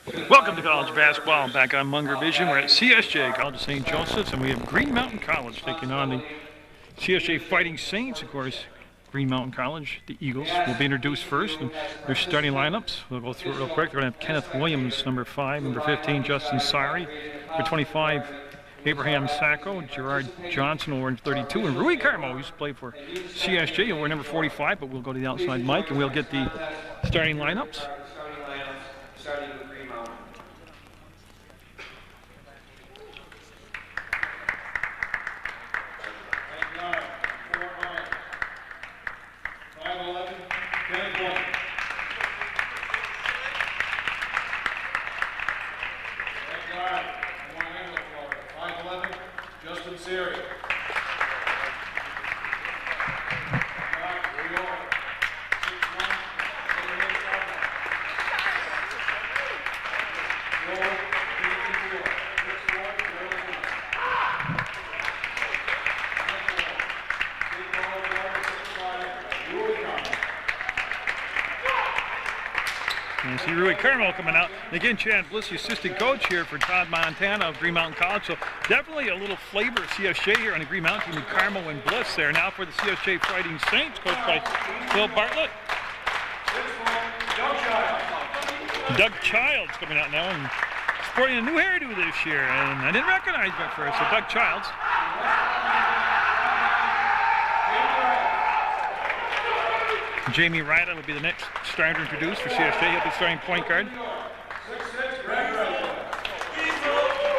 Welcome to college basketball. Back on Munger Vision. We're at CSJ, College of St. Joseph's, and we have Green Mountain College taking on the CSJ Fighting Saints. Of course, Green Mountain College, the Eagles, will be introduced first. And their starting lineups, we'll go through it real quick. They're going to have Kenneth Williams, number 5, number 15, Justin Sari, number 25, Abraham Sacco, Gerard Johnson will wear 32, and Rui Carmo, who's played for CSJ, will wear number 45, but we'll go to the outside mic and we'll get the starting lineups. Starting with Green Mountain. Right guard, 4'5", 5'11", Kenneth Williams. Right guard, on one end of the floor, 5'11", Justin Sari. And you see Rui Carmo coming out. And again, Chad Bliss, the assistant coach here for Todd Montana of Green Mountain College. So definitely a little flavor of CSJ here on the Green Mountain team with Carmo and Bliss there. Now for the CSJ Fighting Saints, coached by Phil Bartlett. Doug Childs coming out now and sporting a new hairdo this year. And I didn't recognize him at first, so Doug Childs. Jamie Ryder will be the next starter introduced for CSJ. He'll be starting point guard.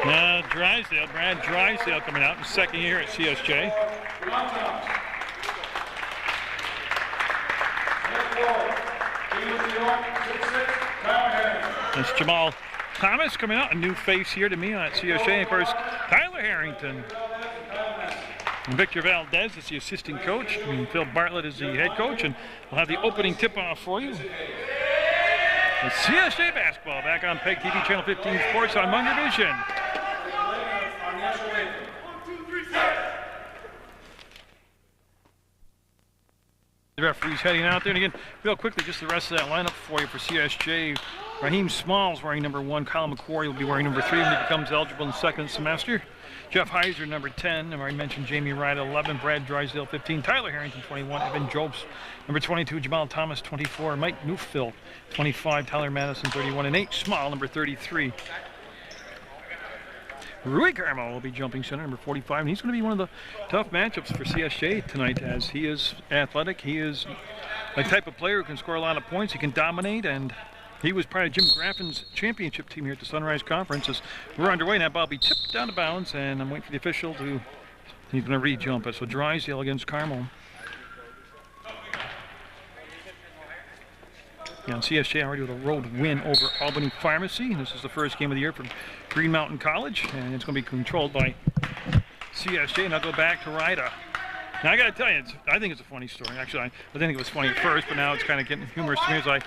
Now Drysdale, Brad Drysdale coming out in second year at CSJ. That's Jamal Thomas coming out, a new face here to me at CSJ. And of course, Tyler Harrington. And Victor Valdez is the assistant coach, and Phil Bartlett is the head coach, and we'll have the opening tip-off for you. It's CSJ basketball back on PEGTV Channel 15 Sports on Munger Vision. The referee's heading out there, and again, real quickly, just the rest of that lineup for you for CSJ. Raheem Smalls wearing number 1, Colin McQuarrie will be wearing number 3 when he becomes eligible in the second semester. Jeff Heiser, number 10. I already mentioned Jamie Wright, 11. Brad Drysdale, 15. Tyler Harrington, 21. Evan Jobs, number 22. Jamal Thomas, 24. Mike Newfield, 25. Tyler Madison, 31. And Nate Small, number 33. Rui Carmo will be jumping center, number 45. And he's going to be one of the tough matchups for CSJ tonight, as he is athletic. He is a type of player who can score a lot of points. He can dominate, and he was part of Jim Grafton's championship team here at the Sunrise Conference. As we're underway, that ball will be tipped down to bounds, and I'm waiting for the official to, he's going to re-jump it. So Drysdale against Carmo. Yeah, and CSJ already with a road win over Albany Pharmacy. This is the first game of the year for Green Mountain College, and it's going to be controlled by CSJ. And I'll go back to Ryda. Now I got to tell you, I think it's a funny story. Actually, I didn't think it was funny at first, but now it's kind of getting humorous to me as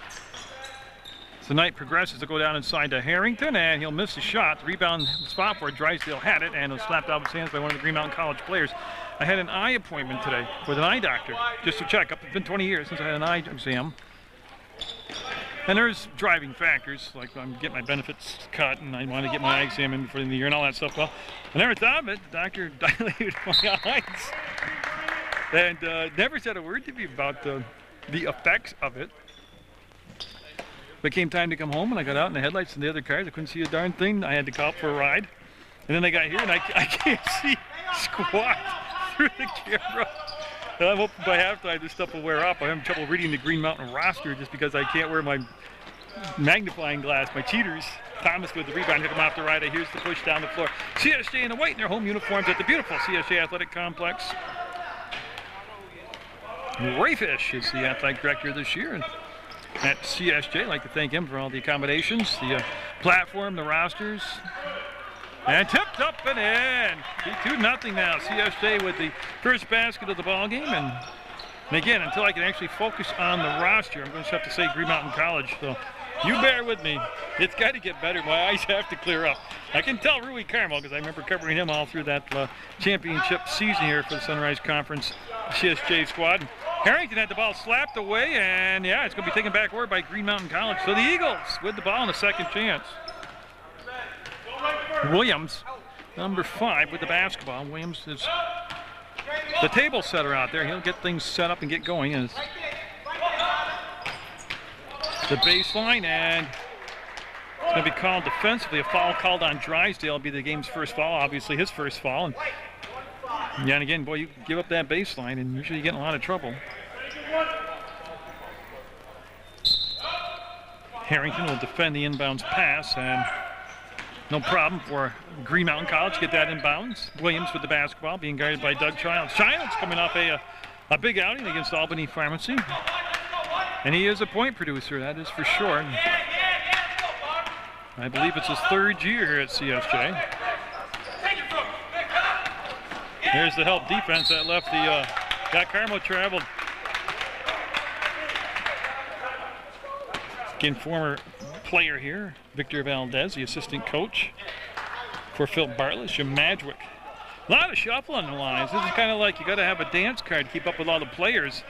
the night progresses. To go down inside to Harrington, and he'll miss the shot. The rebound spot where Drysdale had it, and it was slapped out of his hands by one of the Green Mountain College players. I had an eye appointment today with an eye doctor just to check up. It's been 20 years since I had an eye exam. And there's driving factors, like I'm getting my benefits cut, and I want to get my eye exam in before the end of the year and all that stuff. Well, I never thought of it. The doctor dilated my eyes and never said a word to me about the effects of it. But it came time to come home, and I got out in the headlights and the other cars. I couldn't see a darn thing. I had to call for a ride. And then I got here, and I can't see squat through the camera. And I'm hoping by halftime this stuff will wear off. I'm having trouble reading the Green Mountain roster just because I can't wear my magnifying glass, my cheaters. Thomas with the rebound, hit him off the right. Here's the push down the floor. CSJ in the white in their home uniforms at the beautiful CSJ Athletic Complex. Rayfish is the athletic director this year. And at CSJ, I'd like to thank him for all the accommodations, the platform, the rosters. And tipped up and in. 2-0 now. CSJ with the first basket of the ball game. And again, until I can actually focus on the roster, I'm going to have to say Green Mountain College. So you bear with me. It's got to get better. My eyes have to clear up. I can tell Rui Carmo because I remember covering him all through that championship season here for the Sunrise Conference CSJ squad. Harrington had the ball slapped away, and yeah, it's going to be taken back forward by Green Mountain College. So the Eagles with the ball in a second chance. Williams, number 5, with the basketball. Williams is the table setter out there. He'll get things set up and get going. And the baseline, and it's going to be called defensively. A foul called on Drysdale will be the game's first foul, obviously his first foul. And again, boy, you give up that baseline, and usually you get in a lot of trouble. Harrington will defend the inbounds pass, and no problem for Green Mountain College to get that inbounds. Williams with the basketball, being guarded by Doug Childs. Childs coming off a big outing against Albany Pharmacy. And he is a point producer, that is for sure. I believe it's his 3rd year here at CSJ. There's the help defense that left the, got Carmel traveled. Again, former player here, Victor Valdez, the assistant coach for Phil Bartlett, Jim Madgwick. A lot of shuffling in the lines. This is kind of like you got to have a dance card to keep up with all the players.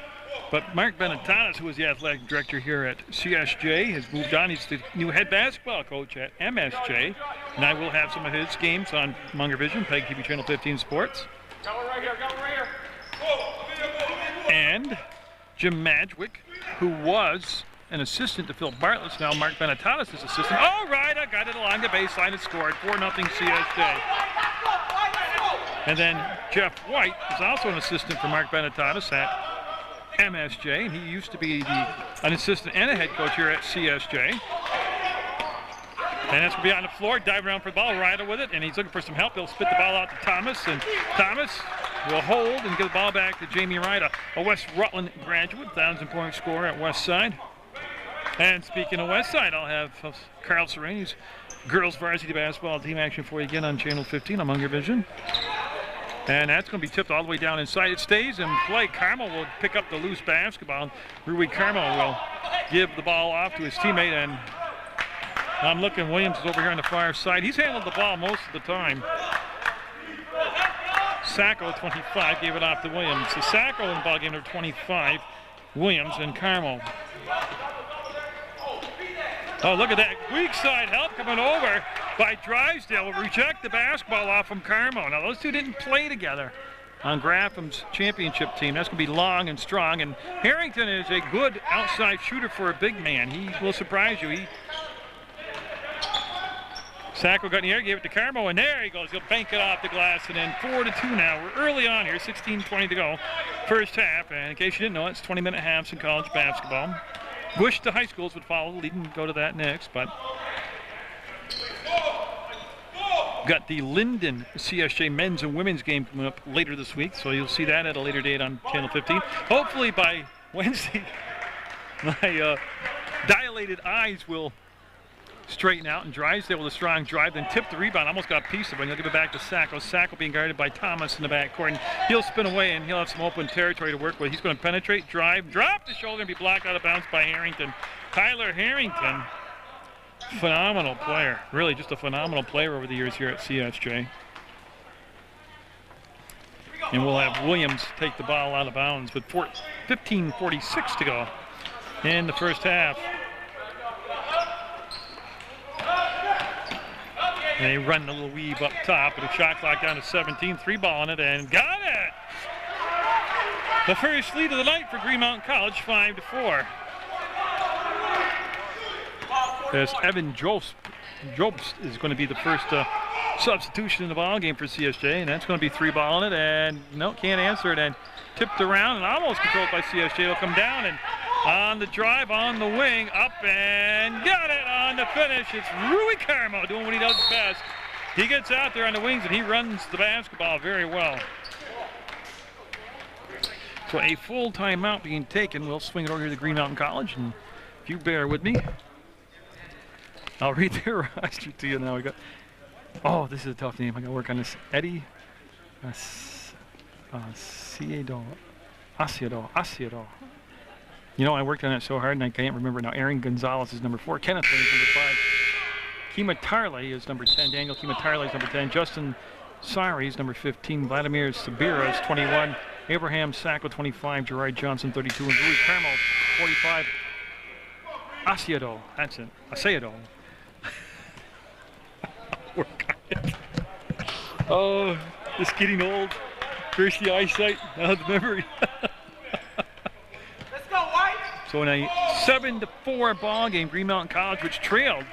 But Mark Benetanis, who is the athletic director here at CSJ, has moved on. He's the new head basketball coach at MSJ. And I will have some of his games on Munger Vision, PEGTV Channel 15 Sports. And Jim Madgwick, who was an assistant to Phil Bartlett, now Mark Benetanis is assistant. Oh, right, I got it along the baseline and scored. 4-0 CSJ. And then Jeff White is also an assistant for Mark Benetanis at MSJ, and he used to be an assistant and a head coach here at CSJ. And that's going to be on the floor, dive around for the ball, Ryder with it, and he's looking for some help. He'll spit the ball out to Thomas, and Thomas will hold and give the ball back to Jamie Ryder, a West Rutland graduate, 1,000-point scorer at West Side. And speaking of West Side, I'll have Carl Sereni's girls varsity basketball team action for you again on Channel 15 on Munger Vision. And that's going to be tipped all the way down inside. It stays in play. Carmel will pick up the loose basketball. Rui Carmel will give the ball off to his teammate, and I'm looking, Williams is over here on the far side. He's handled the ball most of the time. Sacco, 25, gave it off to Williams. So Sacco in the ball game number 25, Williams and Carmel. Oh, look at that. Weak side help coming over by Drysdale. Will reject the basketball off from Carmel. Now, those two didn't play together on Grafham's championship team. That's going to be long and strong. And Harrington is a good outside shooter for a big man. He will surprise you. Sacco got in the air, gave it to Carmel, and there he goes. He'll bank it off the glass, and then 4-2 now. We're early on here, 16:20 to go, first half. And in case you didn't know, it's 20-minute halves in college basketball. Wish the high schools would follow the lead and go to that next, but got the Linden CSJ men's and women's game coming up later this week, so you'll see that at a later date on Channel 15. Hopefully by Wednesday, my dilated eyes will straighten out, and Drysdale with a strong drive, then tip the rebound, almost got a piece of it, and he'll give it back to Sacco. Sacco being guarded by Thomas in the backcourt, and he'll spin away, and he'll have some open territory to work with. He's going to penetrate, drive, drop the shoulder, and be blocked out of bounds by Harrington. Tyler Harrington, phenomenal player, really just a phenomenal player over the years here at CSJ. And we'll have Williams take the ball out of bounds with 15:46 to go in the first half. And they run the little weave up top, and a shot clock down to 17, 3-ball on it, and got it! The first lead of the night for Green Mountain College, 5-4. As Evan Jobst is going to be the first substitution in the ball game for CSJ, and that's going to be 3-ball on it, and no, can't answer it, and tipped around and almost controlled by CSJ. It'll come down, and on the drive, on the wing, up and got it on the finish. It's Rui Carmel doing what he does best. He gets out there on the wings and he runs the basketball very well. So a full timeout being taken. We'll swing it over here to Green Mountain College, and if you bear with me, I'll read their roster to you now. We got, oh, this is a tough name. I got to work on this. Eddie Asiado. You know, I worked on it so hard and I can't remember now. Aaron Gonzalez is number 4. Kenneth is number 5. Kima Tarley is number 10. Daniel Kima Tarley is number 10. Justin Sari is number 15. Vladimir Sabira is 21. Abraham Sacco 25, Gerard Johnson 32, and Louis Carmel 45. Asiado, that's it. Asiado. Oh, just getting old. First the eyesight, now the memory. Let's go, White! So in a 7-4 ball game, Green Mountain College, which trailed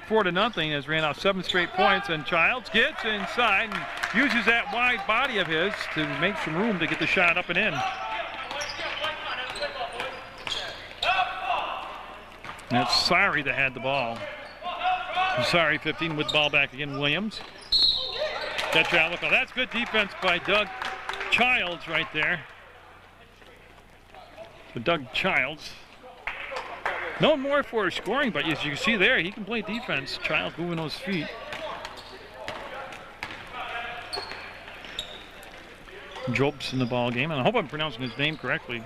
4-0, has ran off 7 straight points, and Childs gets inside and uses that wide body of his to make some room to get the shot up and in. That's Sorry that had the ball. Sorry, 15 with the ball back again, Williams. Catch out, look, that's good defense by Doug Childs right there. So Doug Childs, known more for his scoring, but as you can see there, he can play defense. Childs moving those feet. Jobs in the ball game, and I hope I'm pronouncing his name correctly.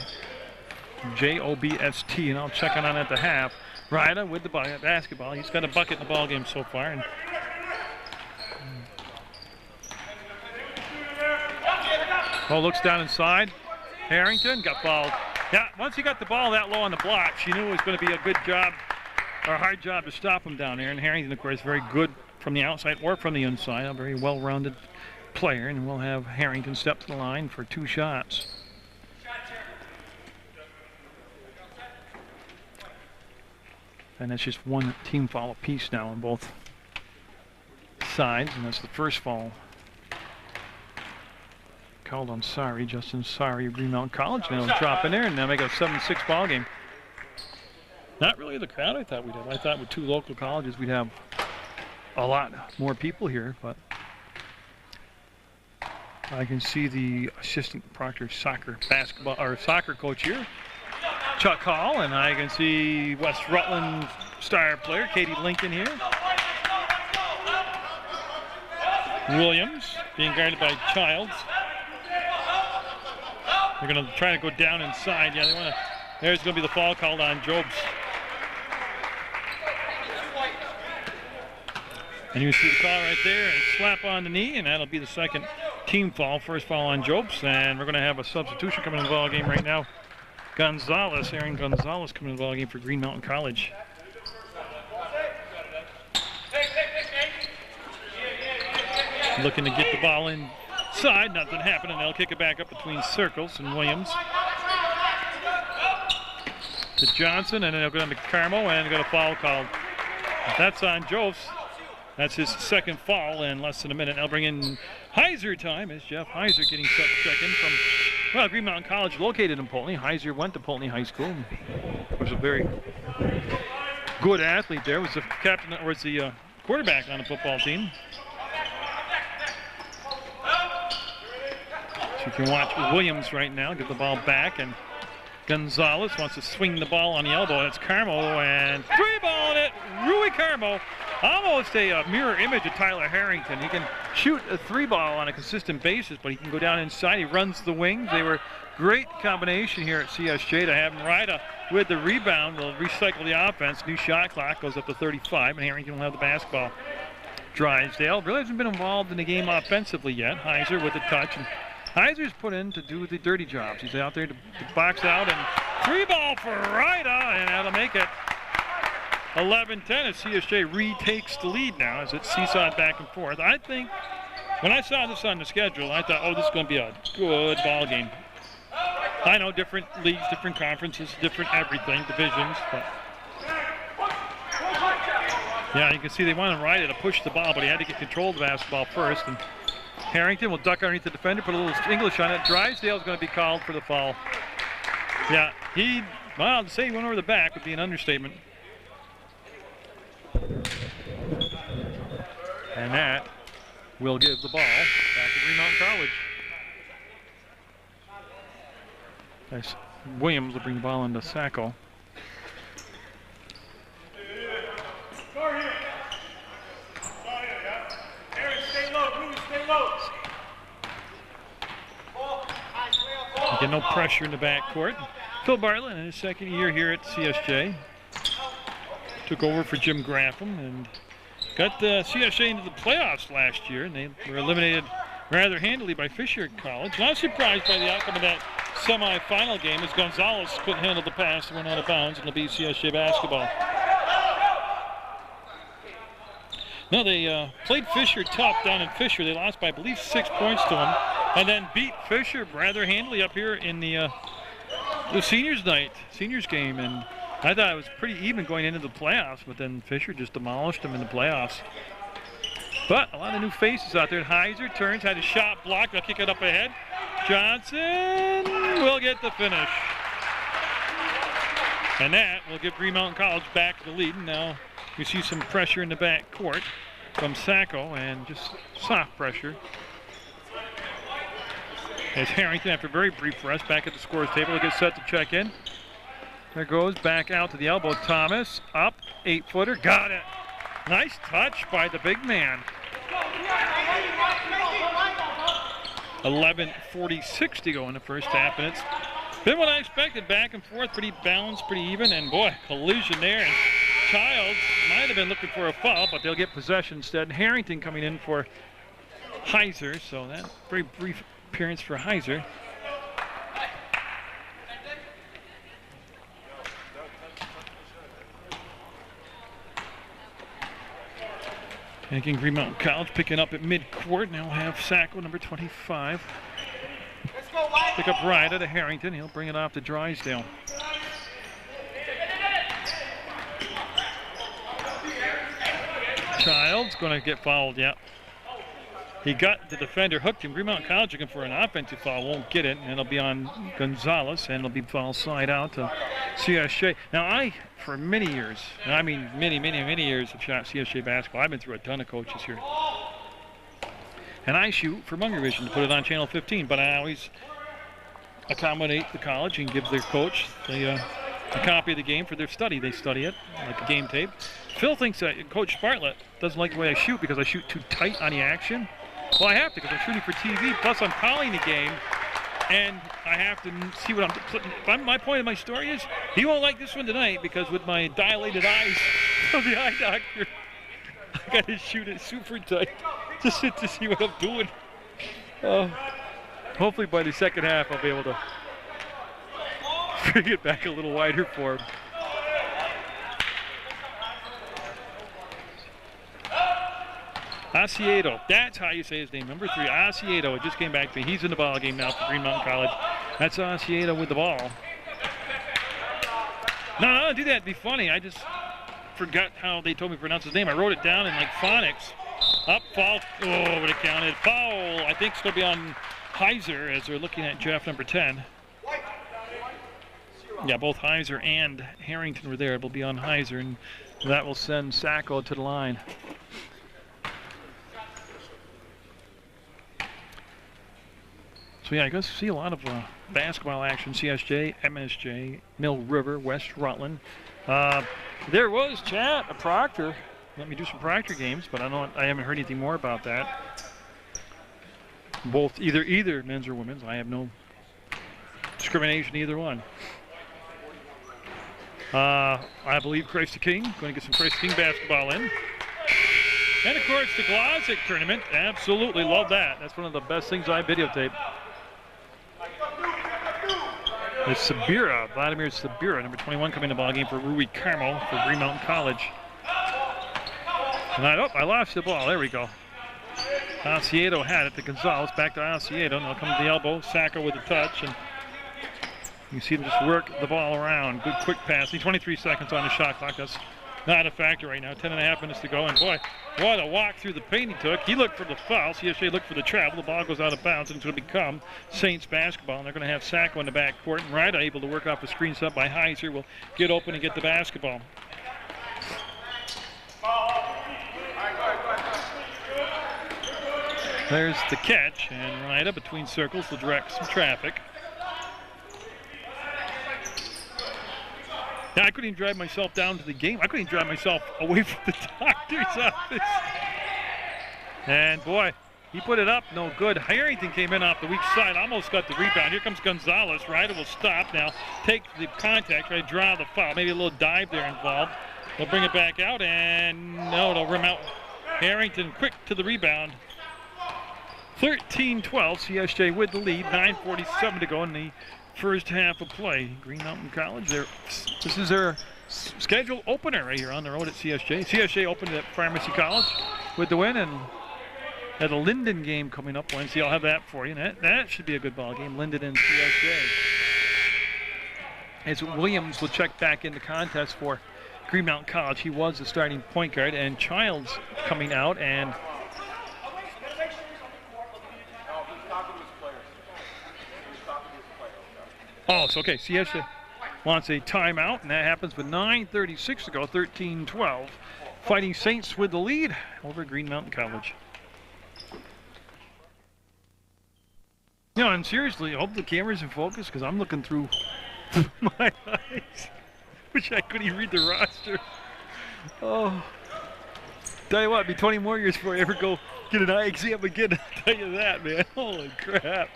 Jobst, and I'll check it on at the half. Ryder with the basketball. He's got a bucket in the ball game so far. And looks down inside. Harrington got fouled. Yeah, once he got the ball that low on the block, she knew it was going to be a good job, or a hard job to stop him down there. And Harrington, of course, very good from the outside or from the inside. A very well-rounded player. And we'll have Harrington step to the line for 2 shots. And that's just 1 team foul apiece now on both sides, and that's the first foul called on Sorry, Justin Sorry, Green Mountain College. Now drop in there and now make a 7-6 ball game. Not really the crowd I thought we'd have. I thought with 2 local colleges we'd have a lot more people here, but I can see the assistant proctor soccer coach here, Chuck Hall, and I can see West Rutland star player Katie Lincoln here. Williams being guarded by Childs. They're going to try to go down inside. Yeah, they want to. There's going to be the foul called on Jobs. And you see the call right there, and slap on the knee, and that'll be the second team foul. First foul on Jobs, and we're going to have a substitution coming in the ball game right now. Aaron Gonzalez coming in the ball game for Green Mountain College. Looking to get the ball inside, nothing happening. They'll kick it back up between Circles and Williams. To Johnson, and then they'll go down to Carmo, and got a foul called. That's on Jobs. That's his second foul in less than a minute. I'll bring in Heiser time as Jeff Heiser getting set to check in from, well, Green Mountain College located in Poultney. Heiser went to Poultney High School. Was a very good athlete there. Was the captain, or was the quarterback on the football team. So you can watch Williams right now get the ball back, and Gonzalez wants to swing the ball on the elbow. It's Carmo, and 3-ball it. Rui Carmo. Almost a mirror image of Tyler Harrington. He can shoot a 3-ball on a consistent basis, but he can go down inside. He runs the wings. They were great combination here at CSJ to have him ride with the rebound. They'll recycle the offense. New shot clock goes up to 35, and Harrington will have the basketball. Drysdale really hasn't been involved in the game offensively yet. Heiser with the touch. And Heiser's put in to do the dirty jobs. He's out there to box out, and 3-ball for Ryda, and that'll make it 11-10 as CSJ retakes the lead now as it's seesawed back and forth. I think when I saw this on the schedule, I thought, oh, this is going to be a good ball game. I know different leagues, different conferences, different everything, divisions, but yeah, you can see they wanted Ryder to push the ball, but he had to get control of the basketball first. And Harrington will duck underneath the defender, put a little English on it. Drysdale's going to be called for the foul. Yeah, well, to say he went over the back would be an understatement. And that will give the ball back to Green Mountain College. Nice. Williams will bring the ball into Sacco. Again, no pressure in the backcourt. Phil Bartlett in his second year here at CSJ. Took over for Jim Graffam and got CSJ into the playoffs last year, and they were eliminated rather handily by Fisher College. Not surprised by the outcome of that semi-final game as Gonzalez couldn't handle the pass and went out of bounds, and it'll be CSJ basketball. No, they played Fisher tough down in Fisher. They lost by, I believe, 6 points to him, and then beat Fisher rather handily up here in the seniors game. And I thought it was pretty even going into the playoffs, but then Fisher just demolished them in the playoffs. But a lot of new faces out there. Heiser turns, had a shot blocked. They'll kick it up ahead. Johnson will get the finish. And that will give Green Mountain College back the lead. And now you see some pressure in the back court from Sacco, and just soft pressure. As Harrington, after a very brief rest, back at the scorer's table, gets set to check in. There goes, back out to the elbow. Thomas, up, 8-footer, got it. Nice touch by the big man. 11:46 to go in the first half, and it's been what I expected. Back and forth, pretty balanced, pretty even, and boy, collision there. And Childs might have been looking for a foul, but they'll get possession instead. Harrington coming in for Heiser, so that very brief appearance for Heiser. And again, Green Mountain College picking up at mid-court. Now we'll have Sacco, number 25. Pick up Ryder to Harrington. He'll bring it off to Drysdale. Childs going to get fouled, yeah. He got the defender hooked him. Green Mountain College looking for an offensive foul, won't get it, and it'll be on Gonzalez, and it'll be foul side out to CSJ. Now for many years, and I mean many years of CSJ basketball, I've been through a ton of coaches here. And I shoot for Munger Vision to put it on Channel 15, but I always accommodate the college and give their coach a copy of the game for their study. They study it, like a game tape. Phil thinks that Coach Bartlett doesn't like the way I shoot because I shoot too tight on the action. Well, I have to, because I'm shooting for TV, plus I'm calling the game, and I have to see what I'm putting. My point of my story is, he won't like this one tonight, because with my dilated eyes of the eye doctor, I got to shoot it super tight just to see what I'm doing. Hopefully by the second half, I'll be able to bring it back a little wider for him. Asiedo, that's how you say his name. Number 3, Asiedo. It just came back to me. He's in the ball game now for Green Mountain College. That's Asiedo with the ball. No, don't do that. It'd be funny. I just forgot how they told me to pronounce his name. I wrote it down in like phonics. Up, foul. Oh, would it counted. Foul. I think it's going to be on Heiser as they're looking at Jeff, number 10. Yeah, both Heiser and Harrington were there. It'll be on Heiser, and that will send Sacco to the line. So yeah, I guess see a lot of basketball action. CSJ, MSJ, Mill River, West Rutland. There was chat a Proctor. Let me do some Proctor games, but I haven't heard anything more about that. Both either men's or women's. I have no discrimination either one. I believe Christ the King. Going to get some Christ the King basketball in. And of course the Glossic tournament. Absolutely love that. That's one of the best things I videotape. It's Sabira, Vladimir Sabira, number 21, coming to the ball game for Rui Carmel for Green Mountain College. And I lost the ball. There we go. Asiedo had it to Gonzalez. Back to Asiedo. Now come to the elbow. Sacco with the touch, and you see them just work the ball around. Good quick passing. 23 seconds on the shot clock. That's not a factor right now. 10.5 minutes to go. And boy, what a walk through the paint he took. He looked for the foul. CSJ looked for the travel. The ball goes out of bounds, and it's going to become Saints basketball. And they're going to have Sacco in the back court. And Ryder able to work off a screen set by Heiser will get open and get the basketball. There's the catch, and Ryder between circles will direct some traffic. Now, I couldn't even drive myself down to the game. I couldn't even drive myself away from the doctor's office. And boy, he put it up, no good. Harrington came in off the weak side, almost got the rebound. Here comes Gonzalez. Ryder will stop now, take the contact, try to draw the foul. Maybe a little dive there involved. They'll bring it back out, and no, they'll rim out. Harrington quick to the rebound. 13-12, CSJ with the lead, 9:47 to go in the first half of play. Green Mountain College, this is their scheduled opener right here on the road at CSJ. CSJ opened at Pharmacy College with the win, and had a Linden game coming up Wednesday. I'll have that for you. That should be a good ball game, Linden and CSJ. As Williams will check back in the contest for Green Mountain College. He was the starting point guard, and Childs coming out, and oh, it's okay. CSJ wants a timeout, and that happens with 9:36 to go, 13-12. Fighting Saints with the lead over Green Mountain College. You know, and seriously, I hope the camera's in focus because I'm looking through my eyes. Wish I could even read the roster. Oh. Tell you what, it'd be 20 more years before I ever go get an eye exam again. I'll tell you that, man. Holy crap.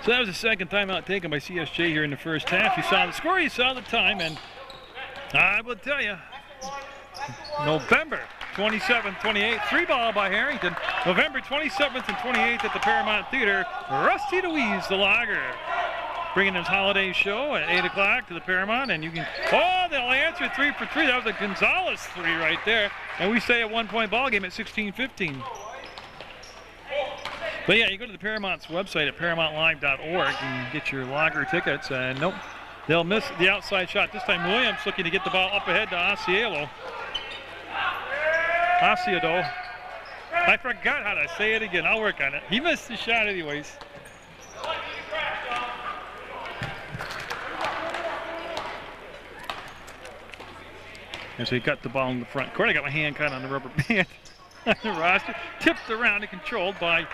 So that was the second timeout taken by CSJ here in the first half. You saw the score, you saw the time, and I will tell you, November 27th, 28th, 3-ball by Harrington. November 27th and 28th at the Paramount Theater, Rusty Louise, the Lager, bringing his holiday show at 8 o'clock to the Paramount, and you can, oh, they'll answer 3 for 3. That was a Gonzalez 3 right there, and we stay at 1-point ball game at 16-15. But yeah, you go to the Paramount's website at ParamountLive.org and get your Lager tickets, and nope, they'll miss the outside shot. This time Williams looking to get the ball up ahead to Asiello. I forgot how to say it again. I'll work on it. He missed the shot anyways. And so he got the ball in the front court. I got my hand kind of on the rubber band on the roster. Tipped around and controlled by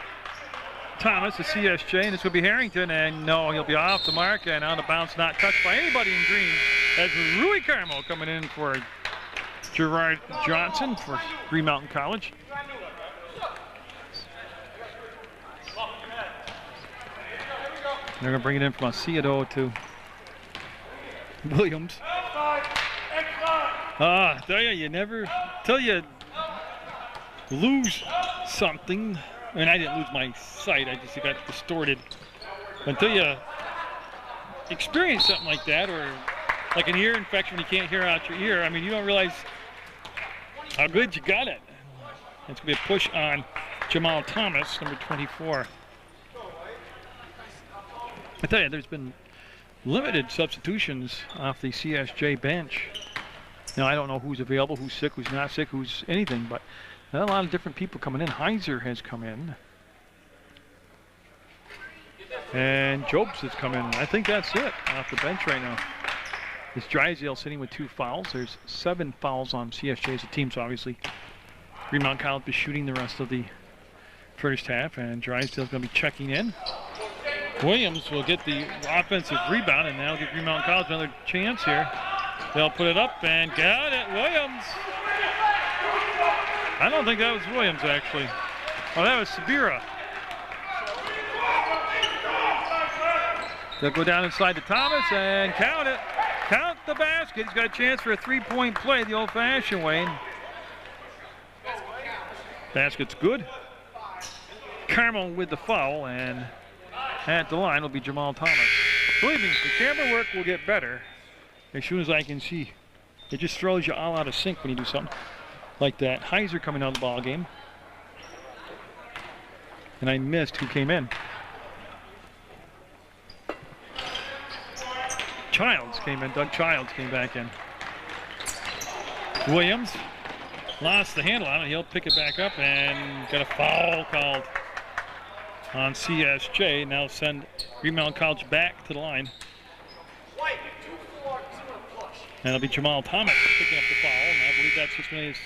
Thomas, the CSJ, and this will be Harrington, and no, he'll be off the mark and out of bounds, not touched by anybody in green. That's Rui Carmo coming in for Gerard Johnson for Green Mountain College. They're going to bring it in from Asiello to Williams. Tell you never, till you lose something, and I didn't lose my sight, I just got distorted. Until you experience something like that, or like an ear infection, you can't hear out your ear, I mean, you don't realize how good you got it. It's going to be a push on Jamal Thomas, number 24. I tell you, there's been limited substitutions off the CSJ bench. Now, I don't know who's available, who's sick, who's not sick, who's anything, but a lot of different people coming in. Heiser has come in. And Jobs has come in. I think that's it off the bench right now. It's Drysdale sitting with 2 fouls. There's 7 fouls on CSJ as a team, so obviously Green Mountain College is shooting the rest of the first half, and Drysdale's going to be checking in. Williams will get the offensive rebound, and that'll give Green Mountain College another chance here. They'll put it up and got it, Williams. I don't think that was Williams, actually. Oh, that was Sabira. They'll go down inside to Thomas and count it. Count the basket. He's got a chance for a 3-point play the old-fashioned way. Basket's good. Carmel with the foul, and at the line will be Jamal Thomas. Believe me, the camera work will get better as soon as I can see. It just throws you all out of sync when you do something like that. Heiser coming out of the ball game. And I missed who came in. Childs came in. Doug Childs came back in. Williams lost the handle on it. He'll pick it back up and got a foul called on CSJ. Now send Green Mountain College back to the line. And it'll be Jamal Thomas picking up the foul, and I believe that's just his,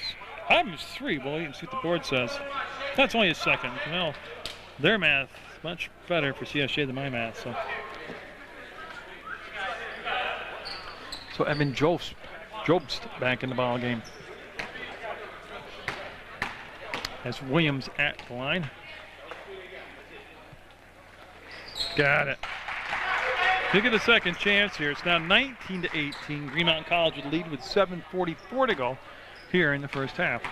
his 3. Well, you can see what the board says. That's only his 2nd. Well, their math is much better for CSJ than my math. So Evan Jobst back in the ball game. As Williams at the line. Got it. Look at the second chance here. It's now 19-18. Green Mountain College would lead with 7:44 to go here in the first half.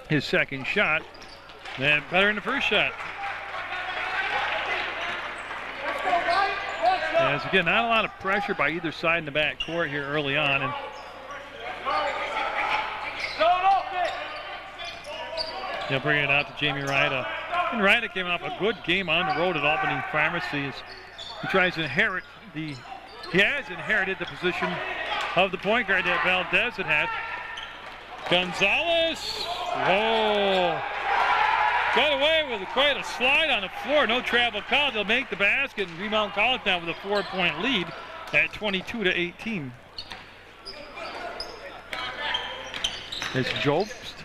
his second shot. And better in the first shot. As again, not a lot of pressure by either side in the back court here early on. And he'll bring it out to Jamie Ryda. And Ryda came off a good game on the road at Albany Pharmacy. As he tries to inherit he has inherited the position of the point guard that Valdez had had. Gonzalez, whoa. Got away with quite a slide on the floor. No travel call. They'll make the basket. And Green Mountain College now with a 4-point lead at 22-18. As Jobst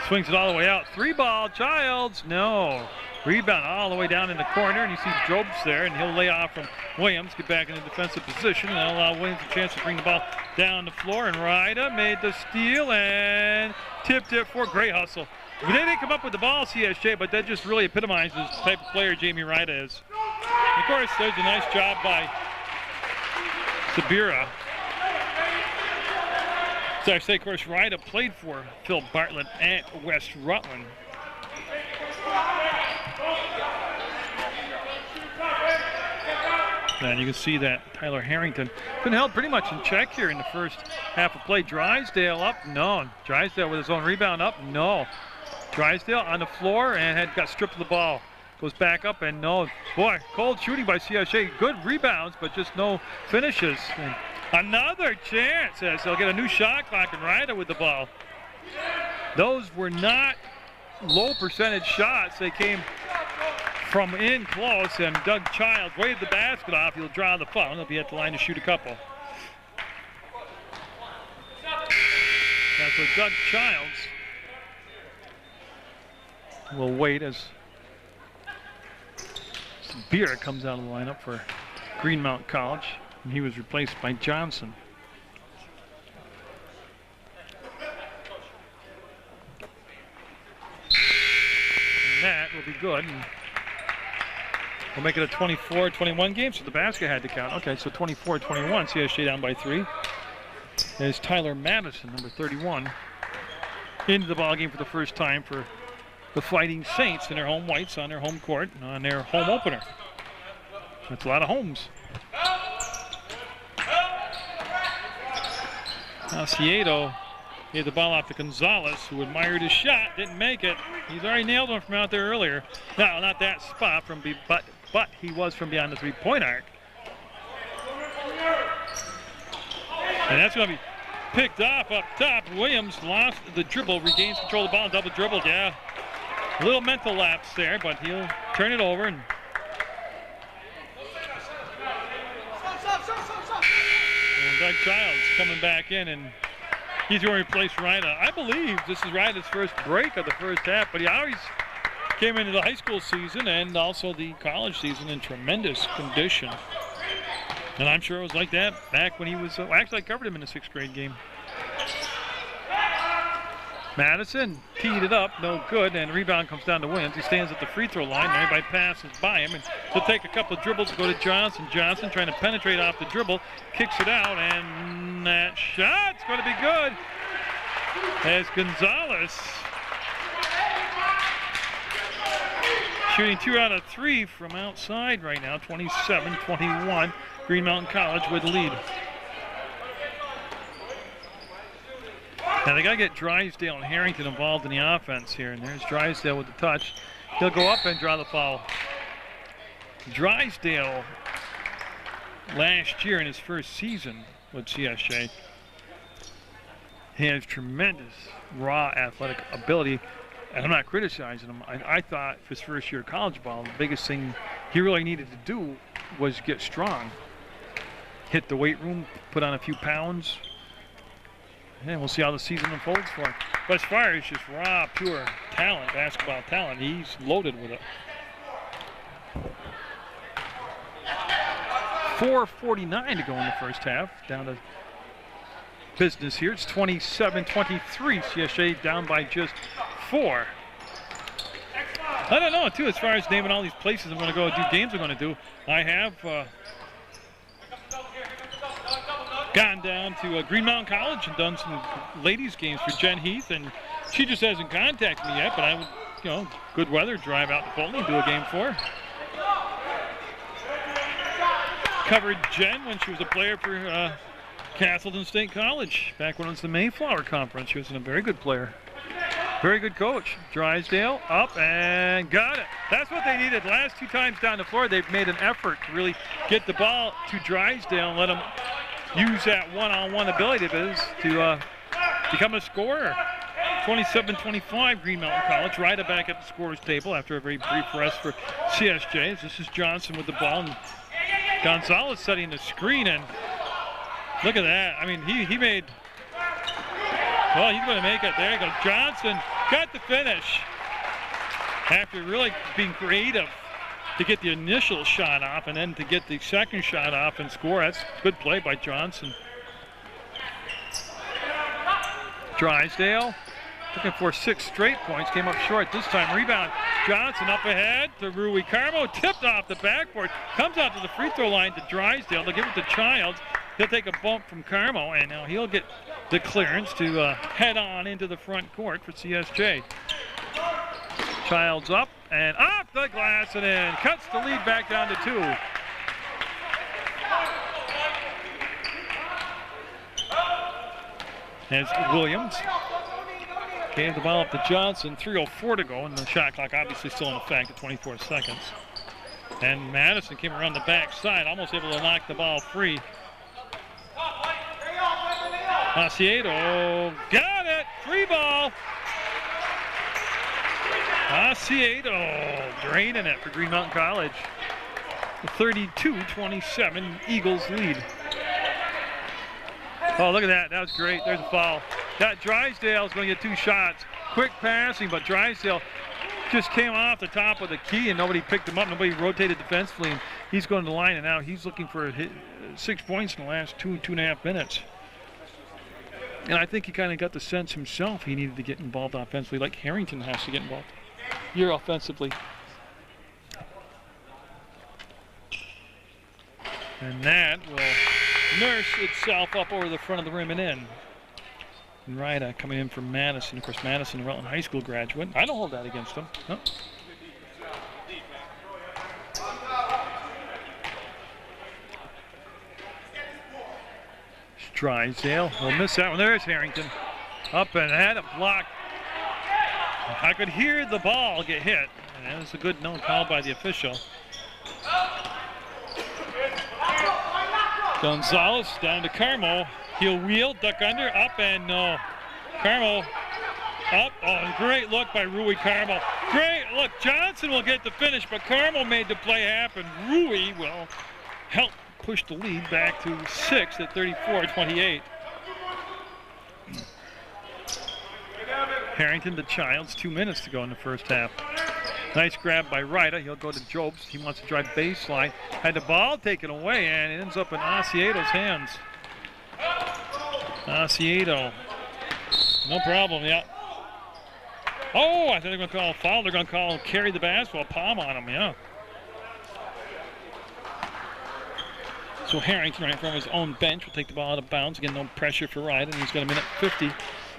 swings it all the way out. 3-ball, Childs, no. Rebound all the way down in the corner, and you see Jobst there, and he'll lay off from Williams, get back in a defensive position, and that'll allow Williams a chance to bring the ball down the floor. And Ryda made the steal and tipped it for great hustle. They didn't come up with the ball, CSJ, but that just really epitomizes the type of player Jamie Ryda is. And of course, there's a nice job by Sabira. So I say, of course, Ryda played for Phil Bartlett at West Rutland. And you can see that Tyler Harrington been held pretty much in check here in the first half of play. Drysdale up, no. Drysdale with his own rebound up, no. Drysdale on the floor and got stripped of the ball. Goes back up and no. Boy, cold shooting by CSJ. Good rebounds, but just no finishes. And another chance as they'll get a new shot clock, and Ryda with the ball. Those were not low percentage shots. They came from in close, and Doug Childs waved the basket off. He'll draw the foul. He'll be at the line to shoot a couple. Now, so Doug Childs will wait as Beer comes out of the lineup for Green Mountain College, and he was replaced by Johnson. And that will be good. And we'll make it a 24-21 game, so the basket had to count. Okay, so 24-21, CSJ down by 3. There's Tyler Madison, number 31, into the ballgame for the first time for the Fighting Saints in their home whites on their home court, on their home opener. That's a lot of homes. Now Ciedo gave the ball off to Gonzalez, who admired his shot, didn't make it. He's already nailed one from out there earlier. No, not that spot, but he was from beyond the three-point arc. And that's going to be picked off up top. Williams lost the dribble, regains control of the ball, double dribbled, yeah. A little mental lapse there, but he'll turn it over. And Doug Childs coming back in, and he's going to replace Ryda. I believe this is Ryda's first break of the first half, but he always came into the high school season and also the college season in tremendous condition. And I'm sure it was like that back when he was, actually I covered him in the 6th grade game. Madison teed it up, no good, and the rebound comes down to Williams. He stands at the free throw line, and everybody passes by him. And he'll take a couple of dribbles, go to Johnson. Johnson trying to penetrate off the dribble, kicks it out, and that shot's going to be good. As Gonzalez shooting 2 out of 3 from outside right now, 27-21. Green Mountain College with the lead. Now they got to get Drysdale and Harrington involved in the offense here, and there's Drysdale with the touch. He'll go up and draw the foul. Drysdale, last year in his first season with CSJ, he has tremendous raw athletic ability, and I'm not criticizing him. I thought for his first year of college ball, the biggest thing he really needed to do was get strong. Hit the weight room, put on a few pounds, and we'll see how the season unfolds for him. But as far as just raw, pure talent, basketball talent, he's loaded with it. 4:49 to go in the first half. Down to business here. It's 27-23. CSJ down by just 4. I don't know, too, as far as naming all these places I'm going to go do games I'm going to do. I have gone down to Green Mountain College and done some ladies games for Jen Heath and She just hasn't contacted me yet, but I would, you know, good weather, drive out to Fulton, do a game for her. Covered Jen when she was a player for Castleton State College back when it was the Mayflower Conference. She was a very good player. Very good coach. Drysdale up and got it. That's what they needed. Last 2 times down the floor, they've made an effort to really get the ball to Drysdale and let him use that one-on-one ability of his to become a scorer. 27-25 Green Mountain College. Ryda back at the scorer's table after a very brief rest for CSJ. This is Johnson with the ball. And Gonzalez setting the screen, and look at that. I mean, he made, well, he's going to make it. There you go. Johnson got the finish after really being creative to get the initial shot off and then to get the second shot off and score. That's good play by Johnson. Drysdale looking for 6 straight points, came up short this time. Rebound, Johnson up ahead to Rui Carmo, tipped off the backboard, comes out to the free throw line to Drysdale. They'll give it to Childs. He'll take a bump from Carmo, and now he'll get the clearance to head on into the front court for CSJ. Childs up and off the glass and in. Cuts the lead back down to 2. As Williams gave the ball up to Johnson, 3:04 to go, and the shot clock obviously still in effect at 24 seconds. And Madison came around the backside, almost able to knock the ball free. Asiedo got it, 3 ball. Asiedo draining it for Green Mountain College. 32-27 Eagles lead. Oh, look at that. That was great. There's a foul. That Drysdale's going to get 2 shots. Quick passing, but Drysdale just came off the top of the key and nobody picked him up. Nobody rotated defensively, and he's going to the line, and now he's looking for 6 points in the last 2.5 minutes. And I think he kind of got the sense himself he needed to get involved offensively, like Harrington has to get involved here offensively. And that will nurse itself up over the front of the rim and in. And Ryda coming in from Madison. Of course, Madison, a Rutland High School graduate. I don't hold that against him. No. Drysdale will miss that one. There's Harrington. Up and had a block. I could hear the ball get hit. And that was a good no call by the official. Gonzalez down to Carmo. He'll wheel, duck under, up and no. Carmo up. Oh, great look by Rui Carmo. Great look. Johnson will get the finish, but Carmo made the play happen. Rui will help push the lead back to 6 at 34-28. Harrington to Childs, 2 minutes to go in the first half. Nice grab by Ryda. He'll go to Jobs. He wants to drive baseline. Had the ball taken away, and it ends up in Asiedo's hands. Asiedo. No problem, yeah. Oh, I thought they were going to call a foul. They're going to call carry the basketball, palm on him, yeah. So Harrington, right from his own bench, will take the ball out of bounds. Again, no pressure for Ryda, and he's got a minute 50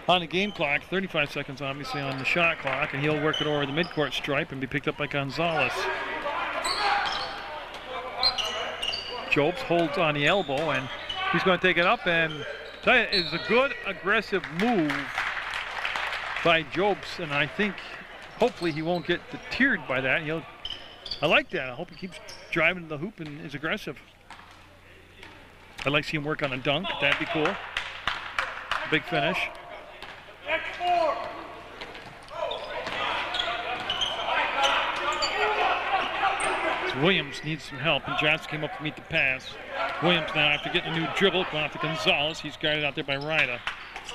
on the game clock. 35 seconds, obviously, on the shot clock, and he'll work it over the midcourt stripe and be picked up by Gonzalez. Jobs holds on the elbow, and he's going to take it up, and tell you, it's a good, aggressive move by Jobs, and I think hopefully he won't get deterred by that. I like that. I hope he keeps driving to the hoop and is aggressive. I'd like to see him work on a dunk. That'd be cool. Big finish. So Williams needs some help, and Johnson came up to meet the pass. Williams now, after getting a new dribble, going out to Gonzalez. He's guarded out there by Ryda.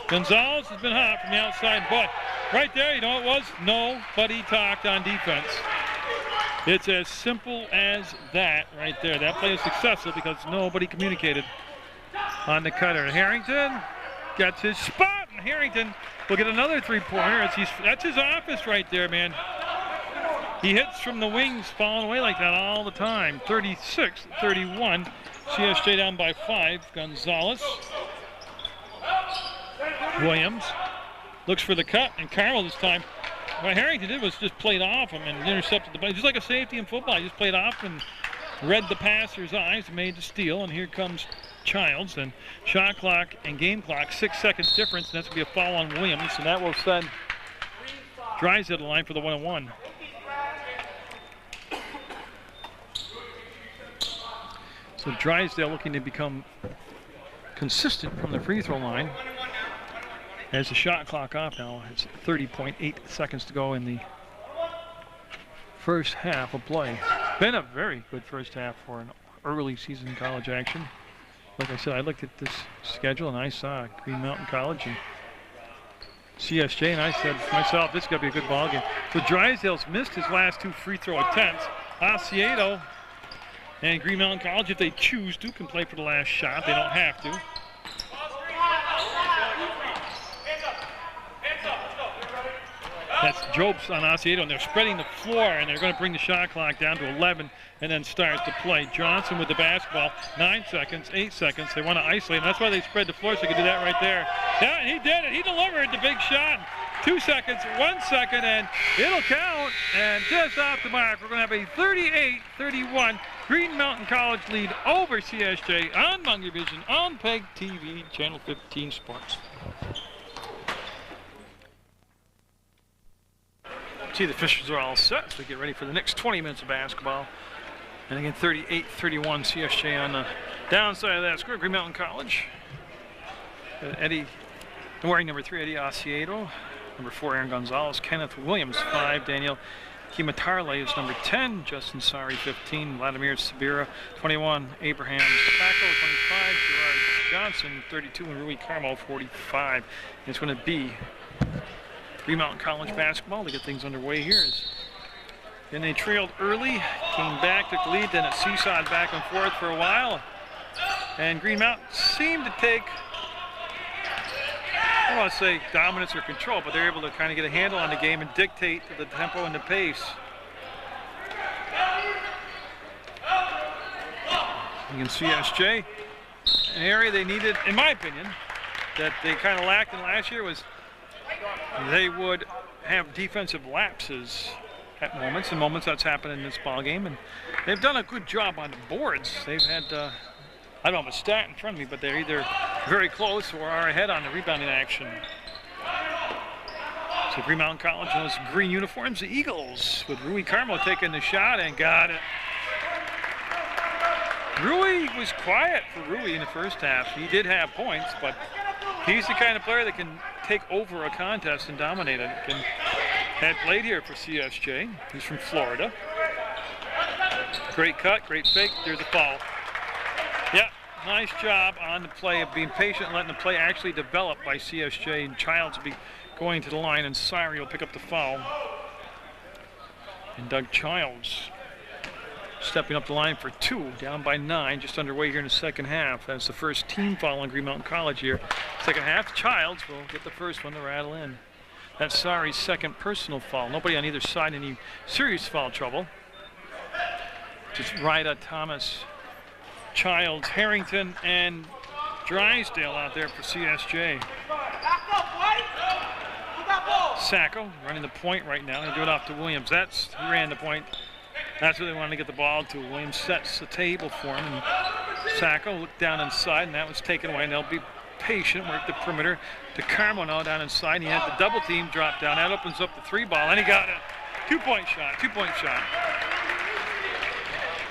Gonzalez has been hot from the outside, but right there, you know what it was? Nobody talked on defense. It's as simple as that right there. That play is successful because nobody communicated on the cutter. Harrington gets his spot, and Harrington will get another 3-pointer. That's his office right there, man. He hits from the wings, falling away like that all the time. 36-31. CSJ down by 5. Gonzalez. Williams looks for the cut, and Carmel this time, what Harrington did was just played off him and intercepted the ball. Just like a safety in football, he just played off and read the passer's eyes and made the steal, and here comes Childs, and shot clock and game clock, 6 seconds difference, and that's going to be a foul on Williams, and that will send Drysdale to the line for the 1-on-1. So Drysdale looking to become consistent from the free throw line. As the shot clock off now, it's 30.8 seconds to go in the first half of play. Been a very good first half for an early season college action. Like I said, I looked at this schedule and I saw Green Mountain College and CSJ, and I said to myself, this is going to be a good ball game. So Drysdale's missed his last 2 free throw attempts. Osceola and Green Mountain College, if they choose to, can play for the last shot. They don't have to. That's Jobs on Osceola, and they're spreading the floor, and they're going to bring the shot clock down to 11 and then start to play. Johnson with the basketball, 9 seconds, 8 seconds. They want to isolate him. That's why they spread the floor, so they can do that right there. Yeah, he did it. He delivered the big shot. 2 seconds, 1 second, and it'll count. And just off the mark, we're going to have a 38-31 Green Mountain College lead over CSJ on Munger Vision on PEGTV, Channel 15 Sports. See, the officials are all set as we get ready for the next 20 minutes of basketball. And again, 38-31 CSJ on the downside of that score. Green Mountain College. Eddie, wearing number 3, Eddie Osceola. Number 4, Aaron Gonzalez. Kenneth Williams, 5. Daniel Kimatarle is number 10. Justin Sari, 15. Vladimir Sabira, 21. Abraham Tobacco, 25. Gerard Johnson, 32. And Rui Carmo, 45. And it's going to be Green Mountain College basketball to get things underway here. Then they trailed early, came back, took the lead, then it seesawed back and forth for a while. And Green Mountain seemed to take, I don't want to say dominance or control, but they're able to kind of get a handle on the game and dictate the tempo and the pace. You can CSJ, an area they needed, in my opinion, that they kind of lacked in last year was they would have defensive lapses at moments, and moments that's happened in this ball game, and they've done a good job on the boards. They've had, I don't have a stat in front of me, but they're either very close or are ahead on the rebounding action. So Green Mountain College in those green uniforms, the Eagles, with Rui Carmo taking the shot and got it. Rui was quiet for Rui in the first half. He did have points, but he's the kind of player that can take over a contest and dominate it. Had played here for CSJ. He's from Florida. Great cut, great fake. There's a foul. Yeah, nice job on the play of being patient and letting the play actually develop by CSJ. And Childs will be going to the line, and Siri will pick up the foul. And Doug Childs stepping up the line for 2, down by 9, just underway here in the second half. That's the first team foul on Green Mountain College here. Second half, Childs will get the first one to rattle in. That's Sari's second personal foul. Nobody on either side any serious foul trouble. Just Ryda, Thomas, Childs, Harrington, and Drysdale out there for CSJ. Sacco running the point right now. They do it off to Williams. He ran the point. That's where they wanted to get the ball to. Williams sets the table for him, and Sacco looked down inside, and that was taken away. And they'll be patient, work the perimeter to Carmo now down inside. And he had the double team drop down. That opens up the 3-ball, and he got it. 2-point shot, 2-point shot.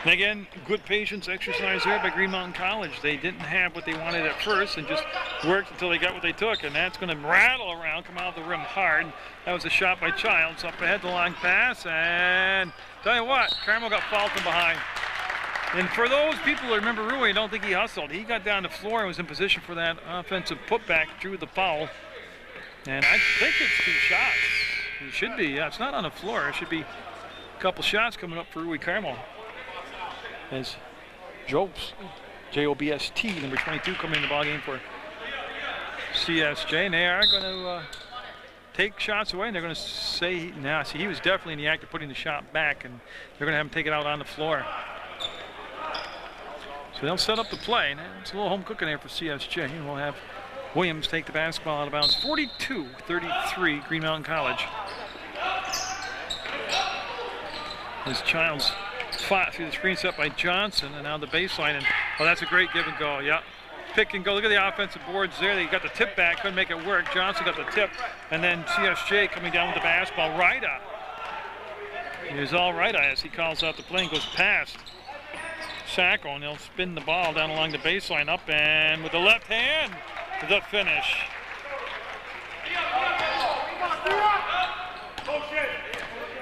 And again, good patience exercise there by Green Mountain College. They didn't have what they wanted at first and just worked until they got what they took. And that's going to rattle around, come out of the rim hard. That was a shot by Childs. Up ahead, the long pass. And tell you what, Carmo got fouled from behind. And for those people who remember Rui, I don't think he hustled. He got down the floor and was in position for that offensive putback, drew the foul. And I think it's 2 shots. It should be. Yeah, it's not on the floor. It should be a couple shots coming up for Rui Carmo. As Jobs, J-O-B-S-T, number 22, coming in the ballgame for CSJ. And they are going to take shots away, and they're going to say, now, see, he was definitely in the act of putting the shot back, and they're going to have him take it out on the floor. So they'll set up the play, and it's a little home cooking there for CSJ. And we'll have Williams take the basketball out of bounds. 42-33, Green Mountain College. As Childs fought through the screen set by Johnson, and now the baseline. And oh, that's a great give and go. Yeah, pick and go. Look at the offensive boards there. They got the tip back, couldn't make it work. Johnson got the tip, and then CSJ coming down with the basketball. Ryda. Here's all Ryda as he calls out the play and goes past Sacco, and he'll spin the ball down along the baseline, up and with the left hand, the finish.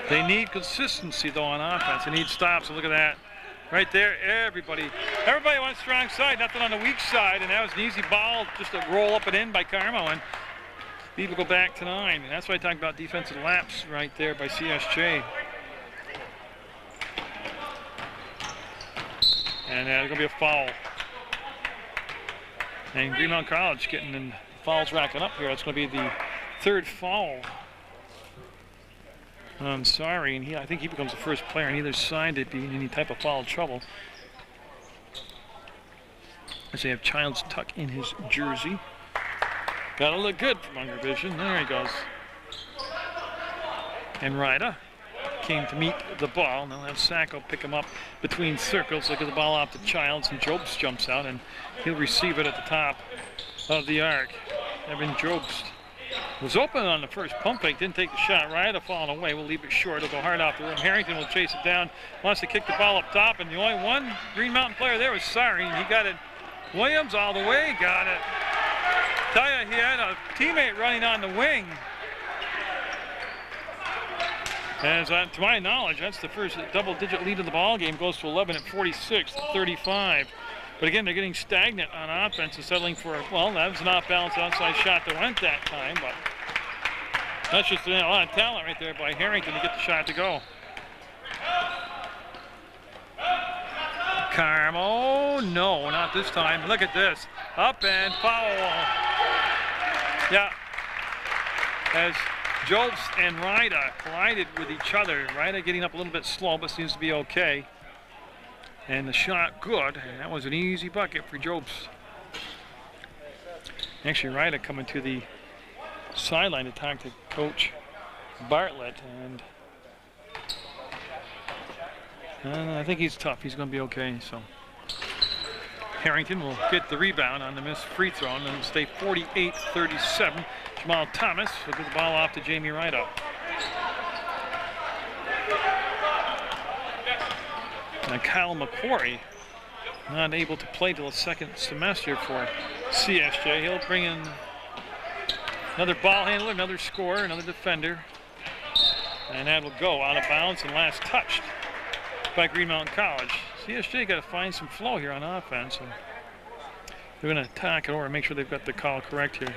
They need consistency though on offense. They need stops. And look at that, right there. Everybody went strong side, nothing on the weak side, and that was an easy ball, just a roll up and in by Carmo, and people go back to 9. And that's why I talk about defensive laps right there by CSJ. And there's gonna be a foul. And Green Mountain College getting in fouls racking up here. That's gonna be the 3rd foul. I'm sorry, and I think he becomes the first player on either side to be in any type of foul trouble. As they have Childs tuck in his jersey. Gotta look good for Munger vision. There he goes. And Ryda came to meet the ball. Now have Sacco pick him up between circles. Look at the ball off to Childs, and Jobst jumps out, and he'll receive it at the top of the arc. Evan Jobst was open on the first pump fake, didn't take the shot. Ryda falling away, we'll leave it short. It'll go hard off the rim. Harrington will chase it down, wants to kick the ball up top, and the only one Green Mountain player there was Sari, and he got it. Williams all the way, got it. Tell you, he had a teammate running on the wing. As to my knowledge, that's the first double-digit lead of the ball game. Goes to 11 at 46-35. But again, they're getting stagnant on offense and settling for, well, that was an off-balance outside shot that went that time, but that's just a lot of talent right there by Harrington to get the shot to go. Carmo, no, not this time. Look at this. Up and foul. Yeah. As Jobst and Ryda collided with each other. Ryda getting up a little bit slow, but seems to be okay. And the shot good, and that was an easy bucket for Jobst. Actually, Ryda coming to the sideline to talk to Coach Bartlett, and I think he's tough. He's going to be okay. So Harrington will get the rebound on the missed free throw, and then stay 48-37. Jamal Thomas will get the ball off to Jamie Ryda. Now Kyle McQuarrie not able to play till the 2nd semester for CSJ. He'll bring in another ball handler, another scorer, another defender. And that will go out of bounds and last touched by Green Mountain College. CSJ got to find some flow here on offense. And they're going to attack it over and make sure they've got the call correct here.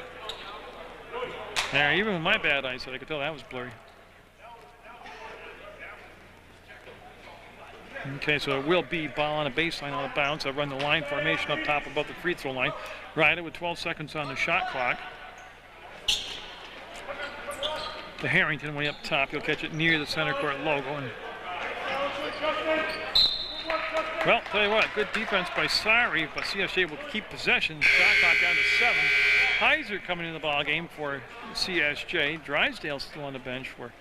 There, even with my bad eyesight, I could tell that was blurry. Okay, so it will be ball on a baseline out of bounds. I'll run the line formation up top above the free throw line. Ryda with 12 seconds on the shot clock. To Harrington way up top. He'll catch it near the center court logo. And well, tell you what, good defense by Sari, but CSJ will keep possession. Shot clock down to 7. Heiser coming in the ball game for CSJ. Drysdale still on the bench for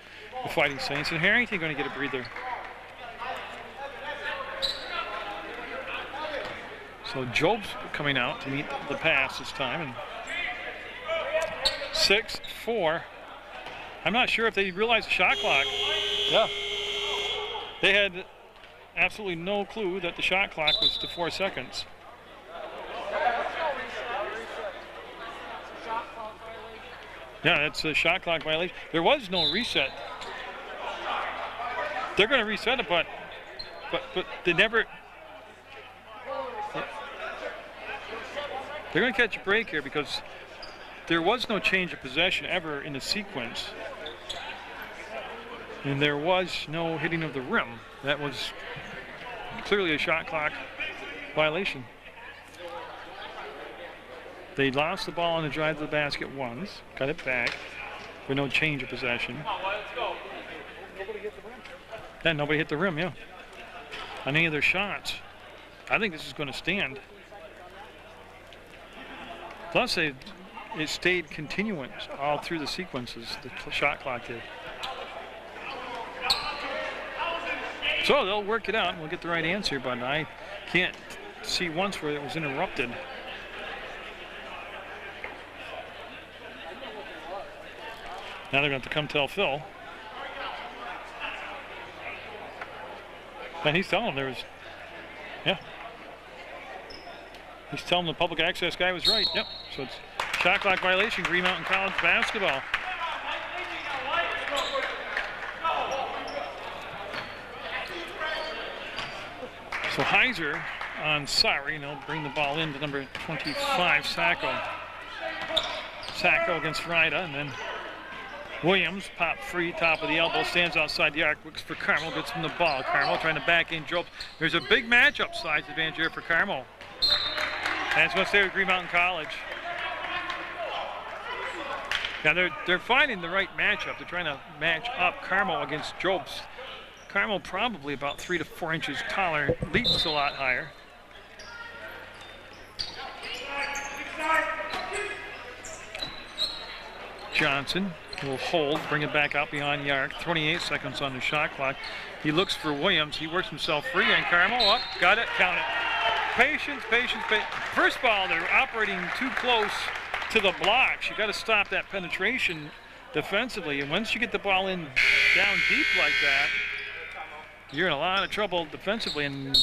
the Fighting Saints, and Harrington going to get a breather. So Jobst coming out to meet the pass this time, and 6-4. I'm not sure if they realized the shot clock. Yeah. They had absolutely no clue that the shot clock was to 4 seconds. Yeah, that's a shot clock violation. There was no reset. They're going to reset it, but they never. They're going to catch a break here because there was no change of possession ever in the sequence. And there was no hitting of the rim. That was clearly a shot clock violation. They lost the ball on the drive to the basket once, got it back with no change of possession. Yeah, nobody hit the rim, yeah. On any of their shots. I think this is going to stand. Plus, they it stayed continuous all through the sequences, the shot clock did. So they'll work it out and we'll get the right answer, but I can't see once where it was interrupted. Now they're going to have to come tell Phil. And he's telling them there was, yeah. He's telling the public access guy was right. Yep. So it's shot clock violation, Green Mountain College basketball. So Heiser on sorry, and they'll bring the ball in to number 25, Sacco. Sacco against Ryda, and then Williams, pop free, top of the elbow, stands outside the arc, looks for Carmel, gets him the ball. Carmel trying to back in Jobs. There's a big matchup size advantage here for Carmel. And it's going to stay with Green Mountain College. Now they're finding the right matchup. They're trying to match up Carmel against Jobs. Carmel probably about 3 to 4 inches taller, leaps a lot higher. Johnson will hold, bring it back out beyond Yark. 28 seconds on the shot clock. He looks for Williams. He works himself free, and Carmel up. Got it, count it. Patience, patience, patience. First of all, they're operating too close to the blocks. You got to stop that penetration defensively, and once you get the ball in down deep like that, you're in a lot of trouble defensively, and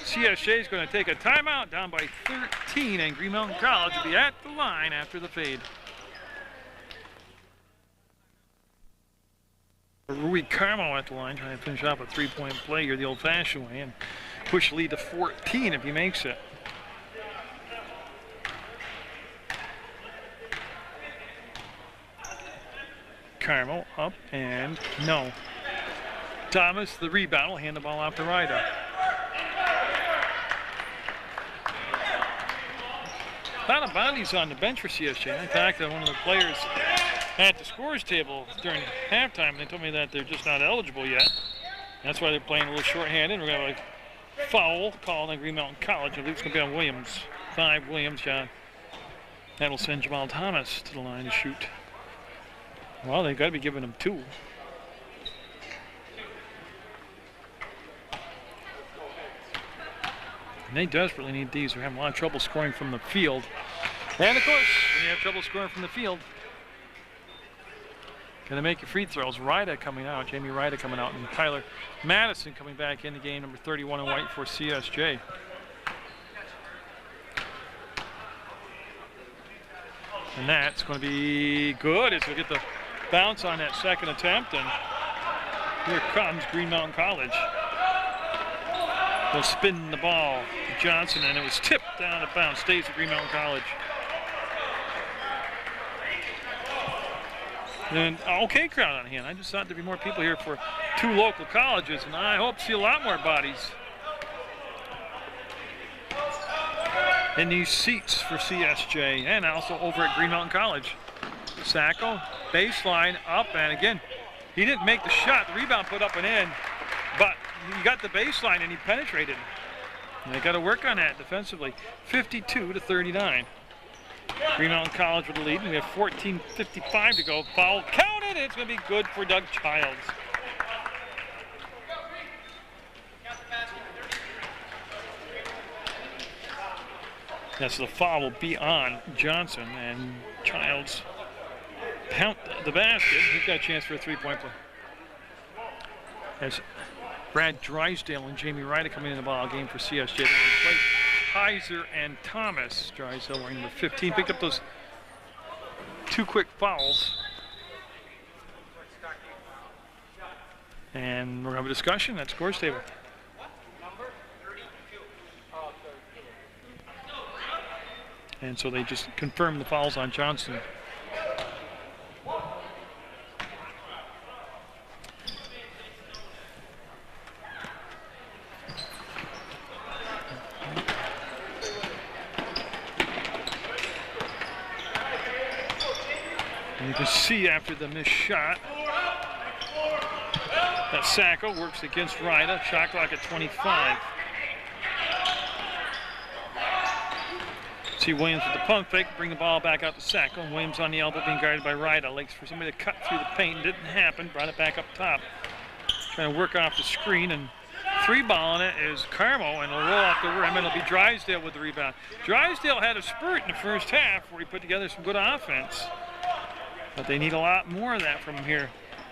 CSJ is going to take a timeout down by 13, and Green Mountain College will be at the line after the fade. Rui Carmo at the line, trying to finish off a three-point play here the old-fashioned way and push lead to 14 if he makes it. Carmo up and no. Thomas, the rebound, will hand the ball off to Ryder. A lot of bodies on the bench for CSJ. In fact, one of the players at the scores table during halftime, they told me that they're just not eligible yet. That's why they're playing a little short-handed. We're going to have a foul called on Green Mountain College. I believe it's going to be on Williams. 5 Williams, John. That'll send Jamal Thomas to the line to shoot. Well, they've got to be giving him 2. And they desperately need these. They're having a lot of trouble scoring from the field. And of course, when you have trouble scoring from the field, gonna make your free throws. Ryda coming out, Jamie Ryda coming out, and Tyler Madison coming back in the game, number 31 in white for CSJ. And that's going to be good as we get the bounce on that second attempt, and here comes Green Mountain College. They'll spin the ball to Johnson, and it was tipped down to bounce. Stays at Green Mountain College. And okay crowd on hand. I just thought there'd be more people here for 2 local colleges, and I hope to see a lot more bodies in these seats for CSJ and also over at Green Mountain College. Sacco, baseline up, and again, he didn't make the shot. The rebound put up and in, but he got the baseline and he penetrated. And they got to work on that defensively. 52 to 39. Green Mountain College with the lead, and we have 14:55 to go. Foul counted. It's going to be good for Doug Childs. Yes, the foul will be on Johnson, and Childs count the basket. He's got a chance for a 3-point play. As Brad Drysdale and Jamie Ryder coming in the ball game for CSJ. They replaced Heiser and Thomas. Drysdale wearing number 15. Picked up those 2 quick fouls. And we're going to have a discussion at scores table. And so they just confirmed the fouls on Johnson. And you can see after the missed shot that Sacco works against Ryda. Shot clock at 25. See Williams with the pump fake, bring the ball back out to Sacco. Williams on the elbow being guarded by Ryda. Lakes for somebody to cut through the paint. Didn't happen. Brought it back up top. Trying to work off the screen, and 3-balling it is Carmo, and it'll roll off the rim, and it'll be Drysdale with the rebound. Drysdale had a spurt in the first half where he put together some good offense. But they need a lot more of that from him here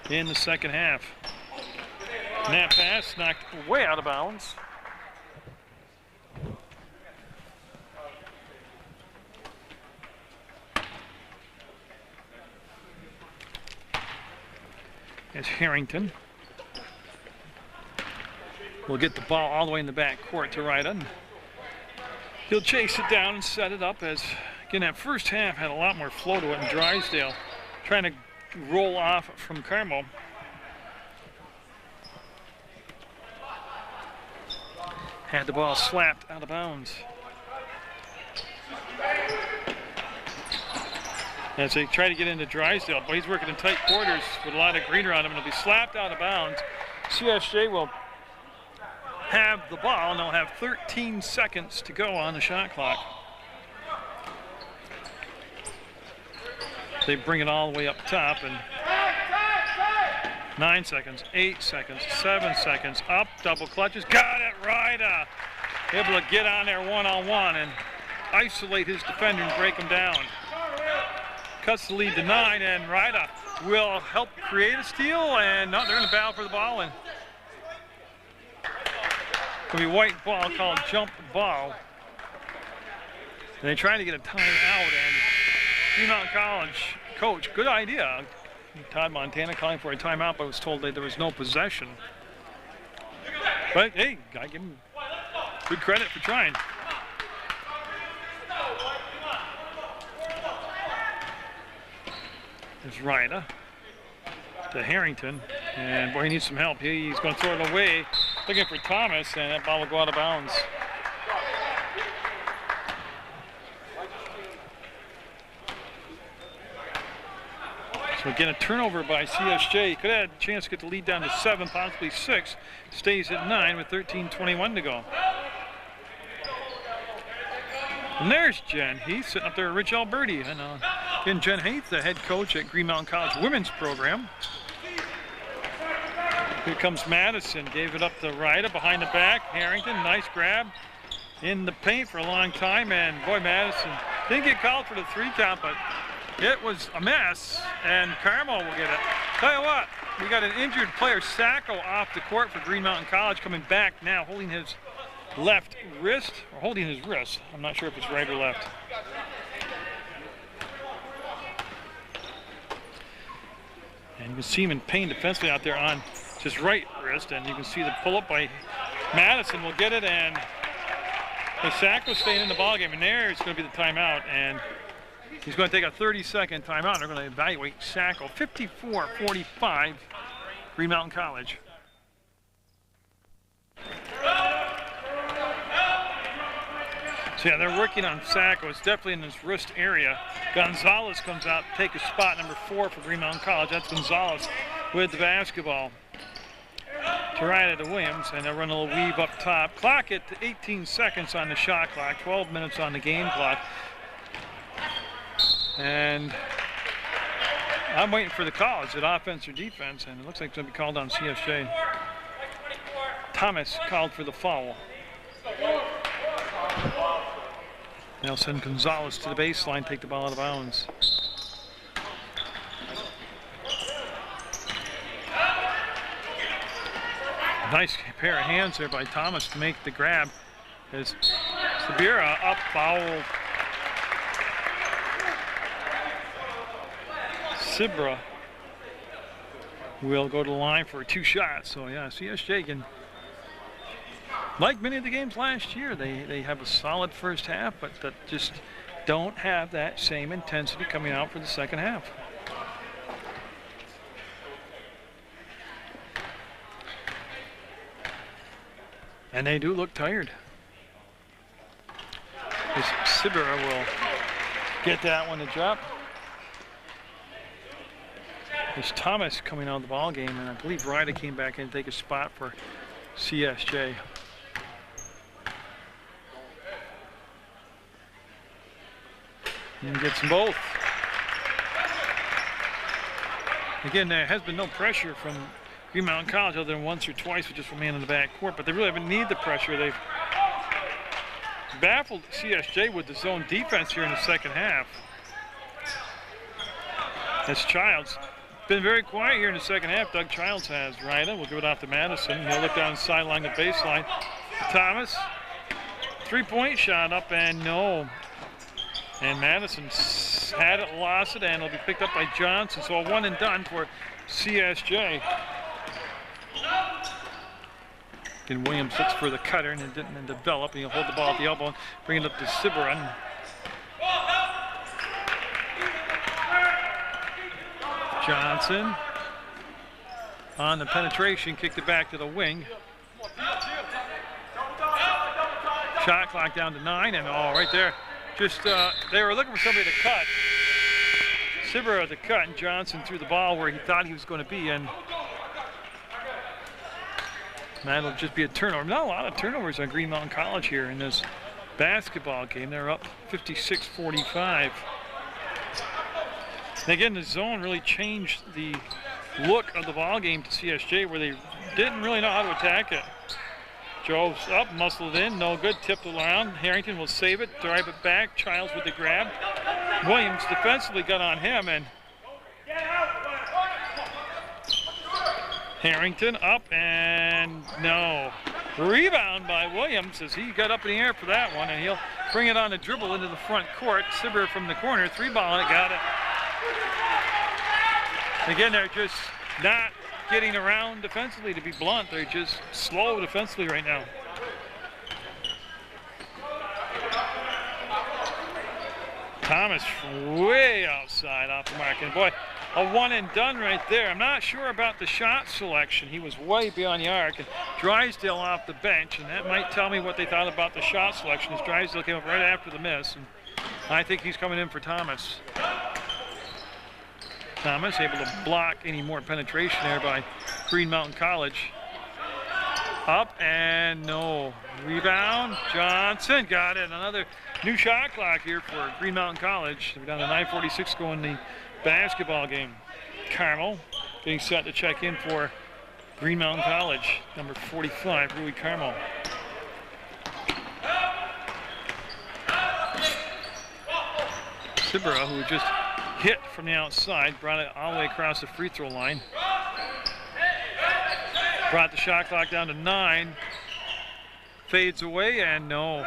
in the second half. And that pass knocked way out of bounds. As Harrington will get the ball all the way in the back court to Ryda. He'll chase it down and set it up as, again, that first half had a lot more flow to it, and Drysdale trying to roll off from Carmo. Had the ball slapped out of bounds. As they try to get into Drysdale, but he's working in tight quarters with a lot of green around him, and it'll be slapped out of bounds. CSJ will have the ball, and they'll have 13 seconds to go on the shot clock. They bring it all the way up top, and 9 seconds, 8 seconds, 7 seconds, up, double clutches, got it, Ryda. Able to get on there one-on-one and isolate his defender and break him down. Cuts the lead to 9, and Ryda will help create a steal, and no, they're going to battle for the ball. And it'll be a white ball called jump ball. And they try to get a timeout, and Green Mountain College coach, good idea. Todd Montana calling for a timeout, but was told that there was no possession. But hey, gotta give him good credit for trying. There's Ryda to Harrington, and boy, he needs some help. He's going to throw it away, looking for Thomas, and that ball will go out of bounds. So again, a turnover by CSJ. Could have had a chance to get the lead down to 7, possibly 6. Stays at 9 with 13:21 to go. And there's Jen Heath sitting up there with Rich Alberti. And again, Jen Heath, the head coach at Green Mountain College women's program. Here comes Madison, gave it up to Ryda behind the back. Harrington, nice grab in the paint for a long time. And boy, Madison didn't get called for the 3 count, but it was a mess, and Carmo will get it. Tell you what, we got an injured player, Sacco, off the court for Green Mountain College, coming back now, holding his left wrist, or holding his wrist. I'm not sure if it's right or left. And you can see him in pain defensively out there on his right wrist, and you can see the pull-up by Madison will get it, and Sacco staying in the ballgame, and there it's going to be the timeout, and he's going to take a 30-second timeout. They're going to evaluate Sacco. 54-45, Green Mountain College. So yeah, they're working on Sacco. It's definitely in his wrist area. Gonzalez comes out to take a spot, number 4 for Green Mountain College. That's Gonzalez with the basketball. To Ryda to Williams, and they'll run a little weave up top. Clock it to 18 seconds on the shot clock, 12 minutes on the game clock. And I'm waiting for the call. Is it offense or defense? And it looks like it's going to be called on CSJ. Thomas called for the foul. They'll send Gonzalez to the baseline, take the ball out of bounds. Nice pair of hands there by Thomas to make the grab. As Sabira up foul. Sibra will go to the line for 2 shots. So yeah, CSJ can, like many of the games last year, they have a solid first half, but that just don't have that same intensity coming out for the second half. And they do look tired. As Sibera will get that one to drop. There's Thomas coming out of the ball game, and I believe Ryda came back in to take a spot for CSJ. And gets them both. Again, there has been no pressure from Green Mountain College other than once or twice with just a man in the back court, but they really haven't needed the pressure. They've baffled CSJ with the zone defense here in the second half. That's Childs. Been very quiet here in the second half. Doug Childs has. Ryder will give it off to Madison. He'll look down the sideline, the baseline. Thomas, three-point shot up and no. And Madison had it, lost it, and it'll be picked up by Johnson. So a one and done for CSJ. And Williams looks for the cutter and it didn't develop. And he'll hold the ball at the elbow and bring it up to Siberon. Johnson on the penetration, kicked it back to the wing. Shot clock down to 9, and right there, just they were looking for somebody to cut. Siberon at the cut, and Johnson threw the ball where he thought he was going to be, and that'll just be a turnover. Not a lot of turnovers on Green Mountain College here in this basketball game. They're up 56-45. And again, the zone really changed the look of the ball game to CSJ, where they didn't really know how to attack it. Joe's up, muscled in, no good, tipped around. Harrington will save it, drive it back. Childs with the grab. Williams defensively got on him, and Harrington up and no. Rebound by Williams as he got up in the air for that one, and he'll bring it on the dribble into the front court. Sibber from the corner, three-ball, and it got it. Again, they're just not getting around defensively, to be blunt. They're just slow defensively right now. Thomas way outside off the mark. And boy, a one and done right there. I'm not sure about the shot selection. He was way beyond the arc. And Drysdale off the bench, and that might tell me what they thought about the shot selection, as Drysdale came up right after the miss. And I think he's coming in for Thomas. Thomas able to block any more penetration there by Green Mountain College. Up and no. Rebound. Johnson got it. Another new shot clock here for Green Mountain College. We're down to 9:46 going the basketball game. Carmel getting set to check in for Green Mountain College. Number 45, Rui Carmel. Sibera, who just hit from the outside, brought it all the way across the free throw line. Brought the shot clock down to 9. Fades away and no.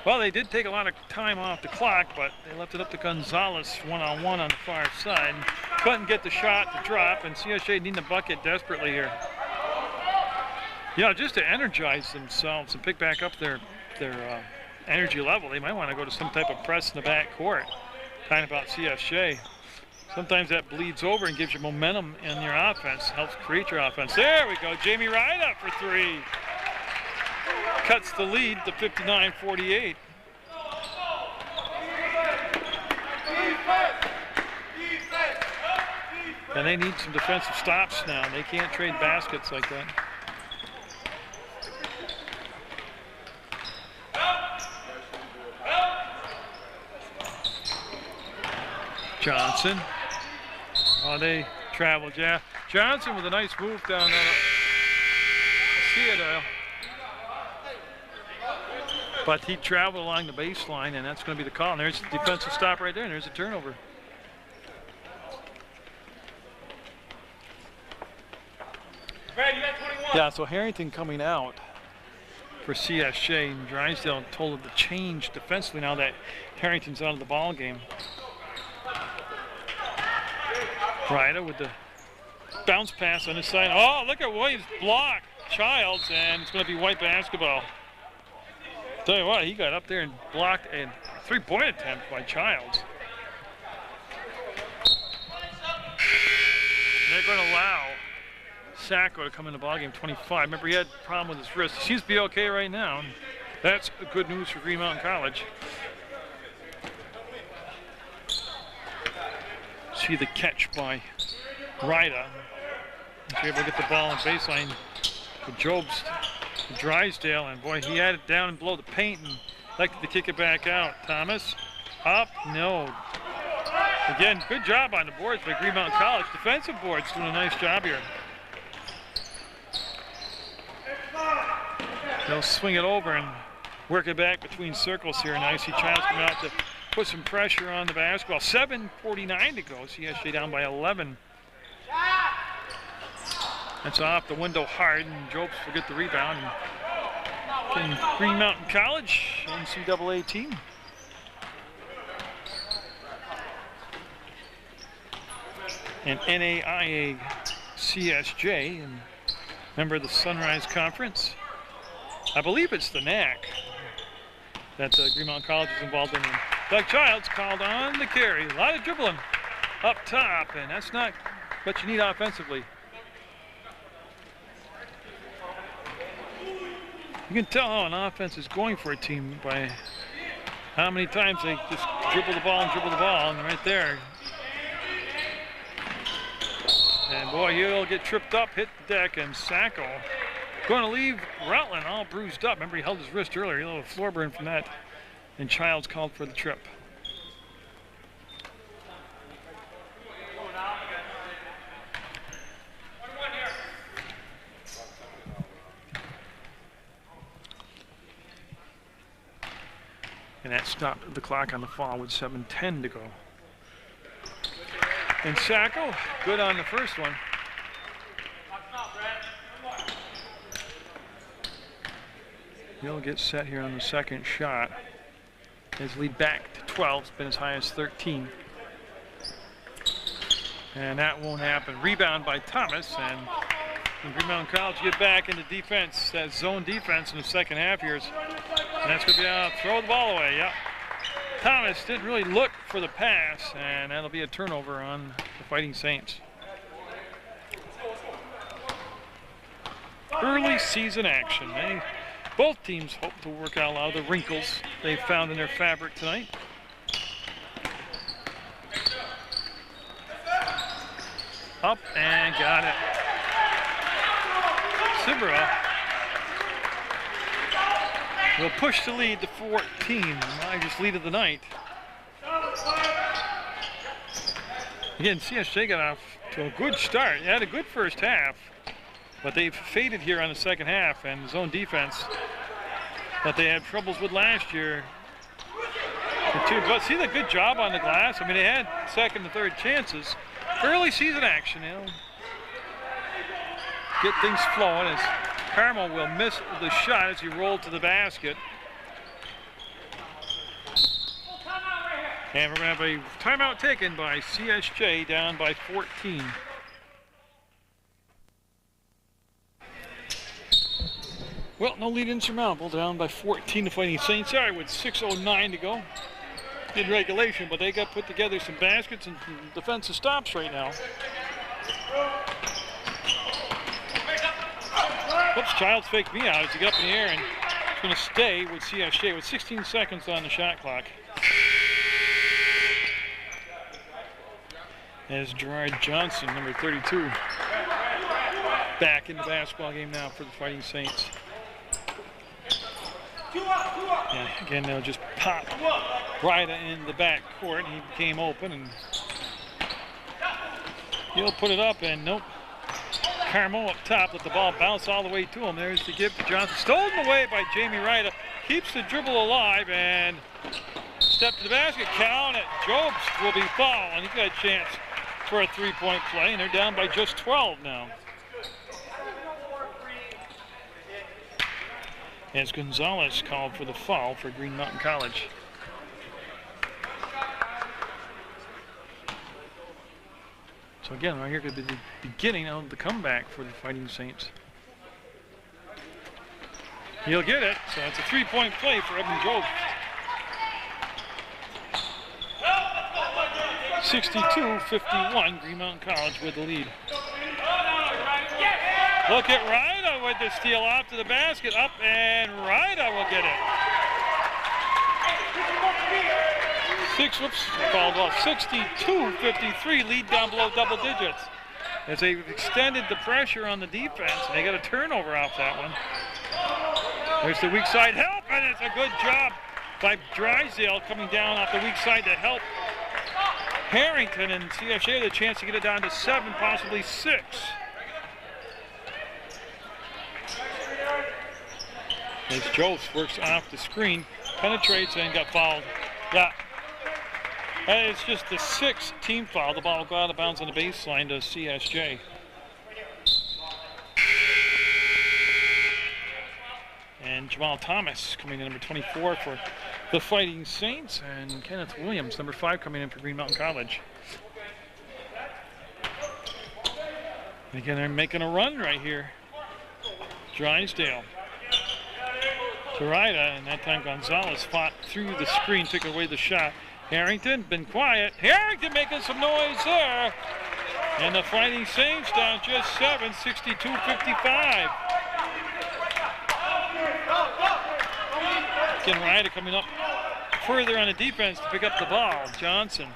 Well, they did take a lot of time off the clock, but they left it up to Gonzalez one-on-one on the far side. Couldn't get the shot to drop, and CSJ needing a bucket desperately here. Yeah, just to energize themselves and pick back up their energy level, they might want to go to some type of press in the back court. Kind of about CSJ. Sometimes that bleeds over and gives you momentum in your offense, helps create your offense. There we go, Jamie Wright up for 3. Cuts the lead to 59-48. And they need some defensive stops now. They can't trade baskets like that. Johnson. Oh, they traveled, yeah. Johnson with a nice move down there. See it, but he traveled along the baseline, and that's going to be the call. And there's a defensive stop right there, and there's a turnover. Yeah, so Harrington coming out for CSJ, and Drysdale told him to change defensively now that Harrington's out of the ball game. Ryder with the bounce pass on his side. Oh, look at Williams block Childs, and it's going to be white basketball. Tell you what, he got up there and blocked a three-point attempt by Childs. And they're going to allow Sacco to come in the ballgame, 25. Remember, he had a problem with his wrist. He seems to be okay right now. That's good news for Green Mountain College. See the catch by Ryder. He's able to get the ball on baseline for Jobst, Drysdale, and boy, he had it down and below the paint and elected to kick it back out. Thomas Up, no. Again, good job on the boards by Green Mountain College. Defensive boards doing a nice job here. They'll swing it over and work it back between circles here. And I see Childs coming out to put some pressure on the basketball. 7:49 to go. CSJ down by 11. That's off the window hard, and Jobs will get the rebound. And Green Mountain College, NCAA team. And NAIA CSJ, and member of the Sunrise Conference. I believe it's the NAC that Green Mountain College is involved in. Doug Childs called on the carry. A lot of dribbling up top, and that's not what you need offensively. You can tell how an offense is going for a team by how many times they just dribble the ball, and right there. And boy, he'll get tripped up, hit the deck, and Sacco going to leave Rutland all bruised up. Remember, he held his wrist earlier. A little floor burn from that. And Childs called for the trip. And that stopped the clock on the fall with 7:10 to go. And Sacco, good on the first one. He'll get set here on the second shot. His lead back to 12. It's been as high as 13. And that won't happen. Rebound by Thomas, and Green Mountain College get back into defense, that zone defense in the second half here. And that's going to be a throw the ball away, yep. Thomas didn't really look for the pass, and that'll be a turnover on the Fighting Saints. Early season action. Both teams hope to work out a lot of the wrinkles they found in their fabric tonight. Up and got it. Sibra will push the lead to 14, the largest lead of the night. Again, CSJ got off to a good start. They had a good first half, but they've faded here on the second half, and the zone defense that they had troubles with last year. But see the good job on the glass? I mean, they had second and third chances. Early season action, you know. Get things flowing as Carmel will miss the shot as he rolled to the basket. And we're going to have a timeout taken by CSJ, down by 14. Well, no lead insurmountable, down by 14 to Fighting Saints. Sorry, with 6:09 to go in regulation, but they got put together some baskets and defensive stops right now. Oops, Childs faked me out as he got up in the air, and it's going to stay with CSJ with 16 seconds on the shot clock. As Gerard Johnson, number 32, back in the basketball game now for the Fighting Saints. And again, they'll just pop Ryda in the back court. He became open, and he'll put it up, and nope. Carmo up top, let the ball bounce all the way to him. There's the give to Johnson. Stolen away by Jamie Ryda. Keeps the dribble alive, and step to the basket. Count it. Jobs will be fouled, and he's got a chance for a three-point play, and they're down by just 12 now. As Gonzalez called for the foul for Green Mountain College. So again, right here could be the beginning of the comeback for the Fighting Saints. He'll get it, so it's a three-point play for Evan Job. 62-51, Green Mountain College with the lead. Look at Ryda with the steal off to the basket, up, and Ryda will get it. 62-53, lead down below double digits. As they've extended the pressure on the defense, and they got a turnover off that one. There's the weak side help, and it's a good job by Drysdale coming down off the weak side to help Harrington, and CSJ had a chance to get it down to 7, possibly 6. As Jose works off the screen, penetrates and got fouled. Yeah. And it's just the 6th team foul. The ball will go out of bounds on the baseline to CSJ. And Jamal Thomas coming in number 24 for the Fighting Saints, and Kenneth Williams, number 5, coming in for Green Mountain College. And again, they're making a run right here. Drysdale to Ryda, and that time Gonzalez fought through the screen, took away the shot. Harrington, been quiet. Harrington making some noise there. And the Fighting Saints down just 7, 62-55. Again, Ryda coming up further on the defense to pick up the ball. Johnson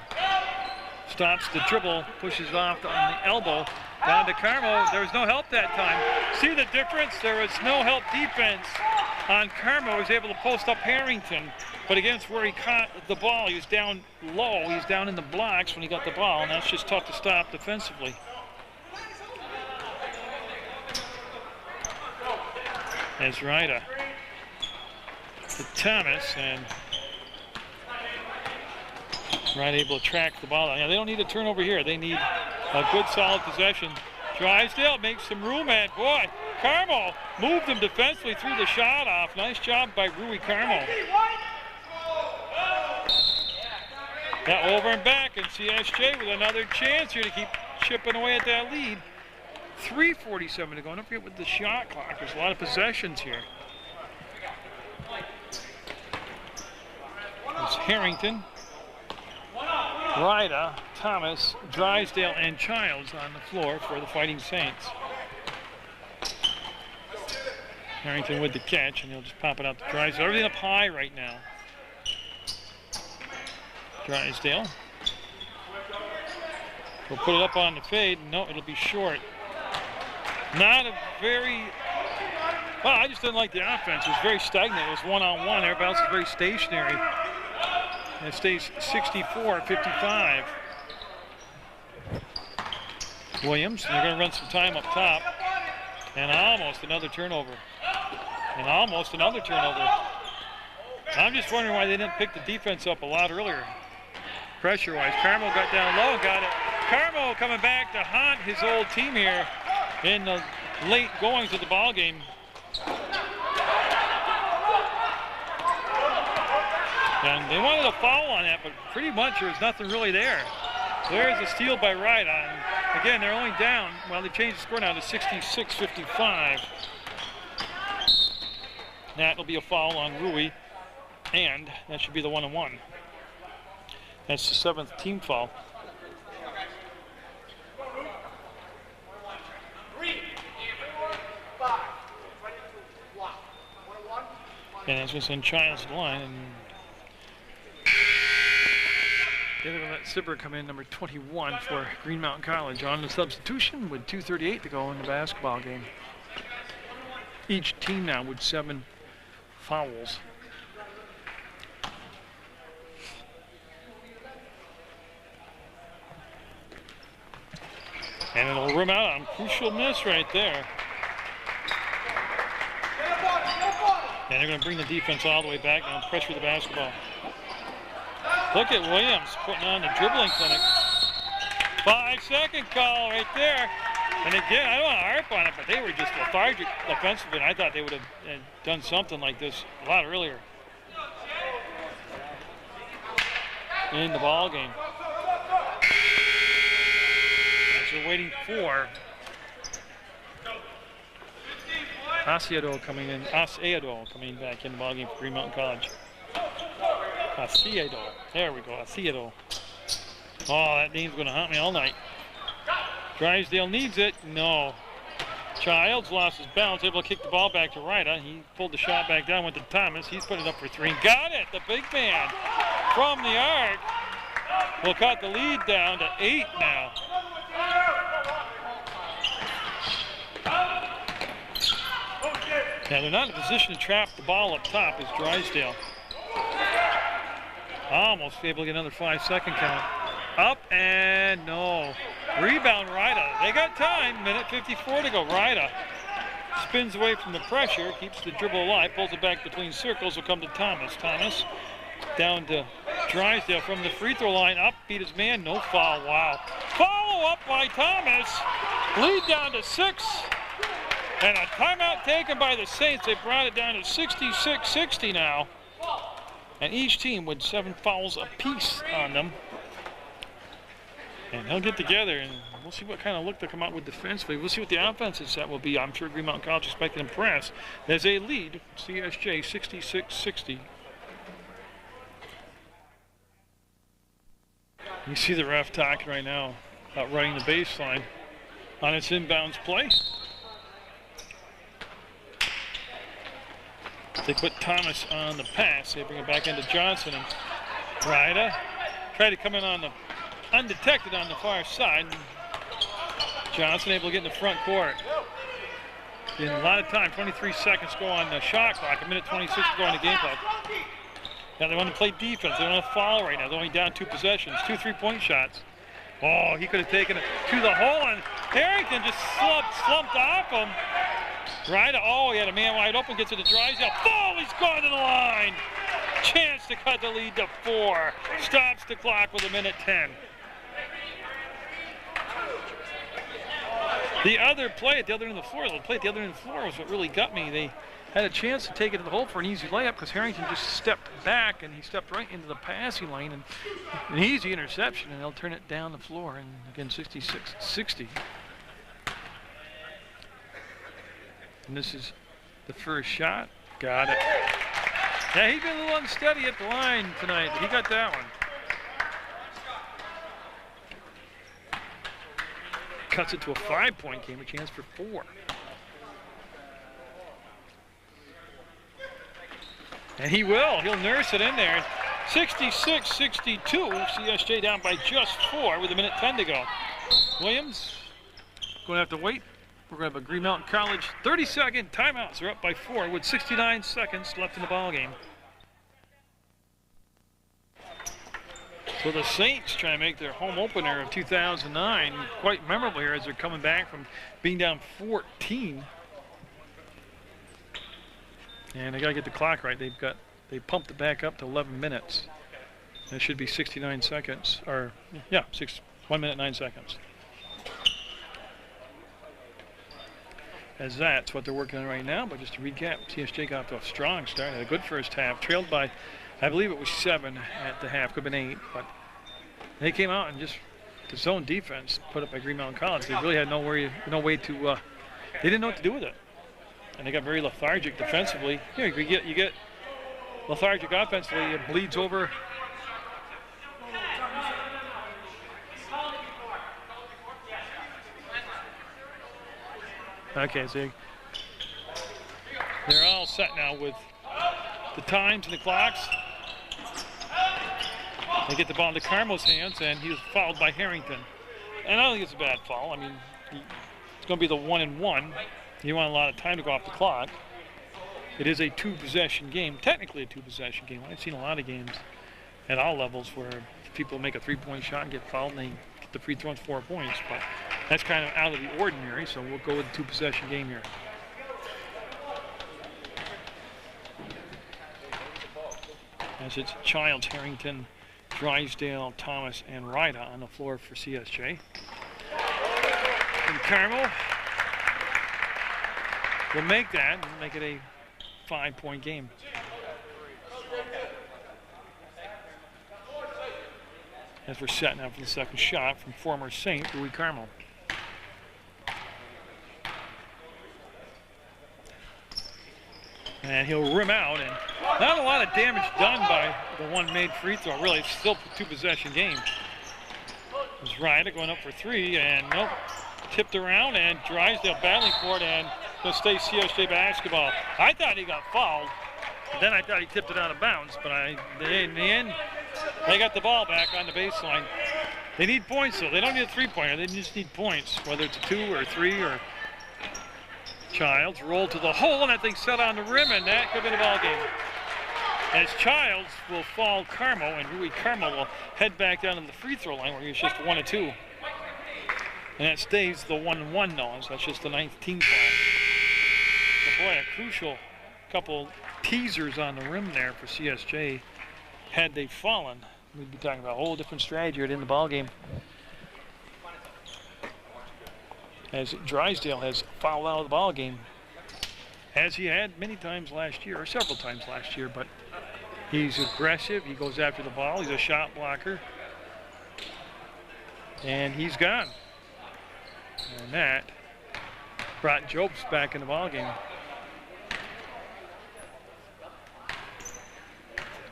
stops the dribble, pushes off on the elbow. Down to Carmo. There was no help that time. See the difference? There was no help defense on Carmo. He was able to post up Harrington. But against where he caught the ball, he was down low. He was down in the blocks when he got the ball, and that's just tough to stop defensively. As Ryda to Thomas, and Ryda able to track the ball. Now, they don't need a turnover here. They need a good, solid possession. Drysdale makes some room, and boy, Carmo moved him defensively, threw the shot off. Nice job by Rui Carmo. Now over and back, and CSJ with another chance here to keep chipping away at that lead. 3:47 to go. Don't forget with the shot clock, there's a lot of possessions here. It's Harrington, Ryda, Thomas, Drysdale, and Childs on the floor for the Fighting Saints. Harrington with the catch, and he'll just pop it out to Drysdale. Everything up high right now. Drysdale will put it up on the fade. No, it'll be short. Not a very, well, I just didn't like the offense. It was very stagnant. It was one-on-one. Everybody else is very stationary. And it stays 64-55. Williams, and they're going to run some time up top. And almost another turnover. And almost another turnover. I'm just wondering why they didn't pick the defense up a lot earlier. Pressure-wise, Carmo got down low and got it. Carmo coming back to haunt his old team here in the late goings of the ball game. And they wanted a foul on that, but pretty much there was nothing really there. There's a steal by Ryda. And again, they're only down. Well, they changed the score now to 66-55. That will be a foul on Rui, and that should be the 1-on-1. That's the 7th team foul. And it's going to send Childs to the line. And they're going to let Sibber come in, number 21 for Green Mountain College, on the substitution with 2:38 to go in the basketball game. Each team now with 7 fouls. And it'll rim out on crucial miss right there. And they're going to bring the defense all the way back and pressure the basketball. Look at Williams putting on the dribbling clinic. 5-second call right there. And again, I don't want to harp on it, but they were just lethargic offensively, and I thought they would have done something like this a lot earlier in the ball game. As we're waiting for Asiado coming back in the ball game for Green Mountain College. Asiado, there we go, Asiado. Oh, that name's going to haunt me all night. Drysdale needs it. No. Childs lost his balance, able to kick the ball back to Ryda. He pulled the shot back down, went to Thomas. He's put it up for 3 and got it. The big man from the arc will cut the lead down to 8 now. Now they're not in a position to trap the ball up top as Drysdale. Almost able to get another 5-second count. Up and no. Rebound, Ryda. They got time. Minute 54 to go. Ryda spins away from the pressure, keeps the dribble alive, pulls it back between circles, will come to Thomas. Thomas down to Drysdale from the free throw line. Up, beat his man, no foul. Wow. Follow up by Thomas. Lead down to 6. And a timeout taken by the Saints. They brought it down to 66-60 now. And each team with 7 fouls apiece on them. And they'll get together, and we'll see what kind of look they'll come out with defensively. We'll see what the offensive set will be. I'm sure Green Mountain College is expected to impress. There's a lead, CSJ 66-60. You see the ref talking right now about running the baseline on its inbounds play. They put Thomas on the pass. They bring it back into Johnson, and Ryda tried to come in on the undetected on the far side. Johnson able to get in the front court. In a lot of time, 23 seconds go on the shot clock, a minute 26 to go on the game clock. Now they want to play defense. They don't want to foul right now. They're only down 2 possessions, 2 3-point shots. Oh, he could have taken it to the hole, and Harrington just slumped off him. Ryda, oh, he had a man wide open, gets it to Drysdale. Oh, he's gone to the line. Chance to cut the lead to 4. Stops the clock with a minute 10. The other play at the other end of the floor, was what really got me. They had a chance to take it to the hole for an easy layup because Harrington just stepped back and he stepped right into the passing lane, and an easy interception, and they'll turn it down the floor. And again, 66-60. And this is the first shot. Got it. Yeah, he's been a little unsteady at the line tonight, but he got that one. Cuts it to a 5-point game, a chance for 4. And he will. He'll nurse it in there. 66-62. CSJ down by just 4 with a minute 10 to go. Williams going to have to wait. We're going to have a Green Mountain College 30-second timeouts. They're up by 4 with 69 seconds left in the ball game. So the Saints trying to make their home opener of 2009 quite memorable here as they're coming back from being down 14. And they got to get the clock right. They pumped it back up to 11 minutes. That should be 69 seconds, or yeah, 1 minute 9 seconds. As that's what they're working on right now. But just to recap, CSJ got off to a strong start. Had a good first half, trailed by, I believe it was 7 at the half, could have been 8, but they came out and just the zone defense put up by Green Mountain College. They really had no way to, they didn't know what to do with it. And they got very lethargic defensively. Here, you get lethargic offensively, it bleeds over. Okay, so they're all set now with the times and the clocks. They get the ball into Carmel's hands, and he was fouled by Harrington. And I don't think it's a bad foul. I mean, it's going to be the 1-and-1. You want a lot of time to go off the clock. It is a 2-possession game, technically a 2-possession game. I've seen a lot of games at all levels where people make a 3-point shot and get fouled, and they get the free throw and 4 points. But that's kind of out of the ordinary, so we'll go with a 2-possession game here. As it's Childs, Harrington, Drysdale, Thomas, and Ryda on the floor for CSJ. And Carmel will make that and make it a 5-point game. As we're set now for the second shot from former Saint Louis Carmel. And he'll rim out, and not a lot of damage done by the one made free throw. Really, it's still a 2-possession game. There's Ryda going up for 3, and nope, tipped around, and Drysdale battling for it, and going to stay CSJ basketball. I thought he got fouled, but then I thought he tipped it out of bounds, but in the end, they got the ball back on the baseline. They need points, though. They don't need a 3-pointer. They just need points, whether it's a 2 or 3 or... Childs rolled to the hole, and that thing set on the rim, and that could have been a ball game. as Childs will fall Carmo, and Rui Carmo will head back down to the free throw line where he's just 1 of 2. And that stays the 1-1 now, so that's just the 9th team foul. But boy, a crucial couple teasers on the rim there for CSJ. Had they fallen, we'd be talking about a whole different strategy in the ball game. As Drysdale has fouled out of the ball game, as he had many times last year, or several times last year, but he's aggressive, he goes after the ball, he's a shot blocker, and he's gone. And that brought Jobs back in the ball game.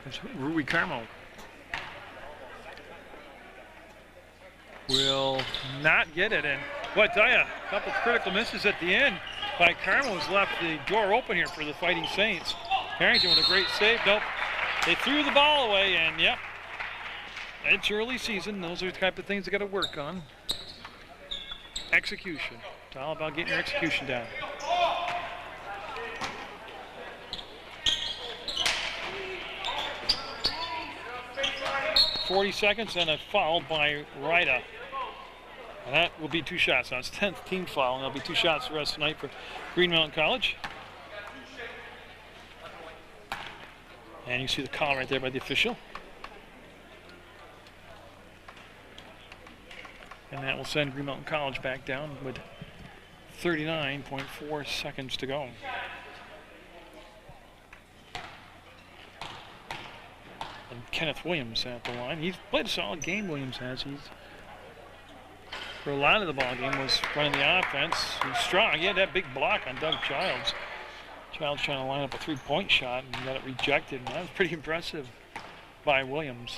There's Rui Carmo. Will not get it in. Well, I tell you, a couple critical misses at the end by Carmo has left the door open here for the Fighting Saints. Harrington with a great save. Nope. They threw the ball away, and yep. It's early season. Those are the type of things they got to work on. Execution. It's all about getting your execution down. .40 seconds and a foul by Ryda. And that will be 2 shots. Now it's 10th team foul, and there'll be 2 shots the rest of the night for Green Mountain College. And you see the call right there by the official. And that will send Green Mountain College back down with 39.4 seconds to go. And Kenneth Williams at the line. He's played a solid game, Williams has. He's, for a lot of the ball game, was running the offense. He's strong. He had that big block on Doug Childs. Childs trying to line up a 3-point shot and got it rejected. And that was pretty impressive by Williams.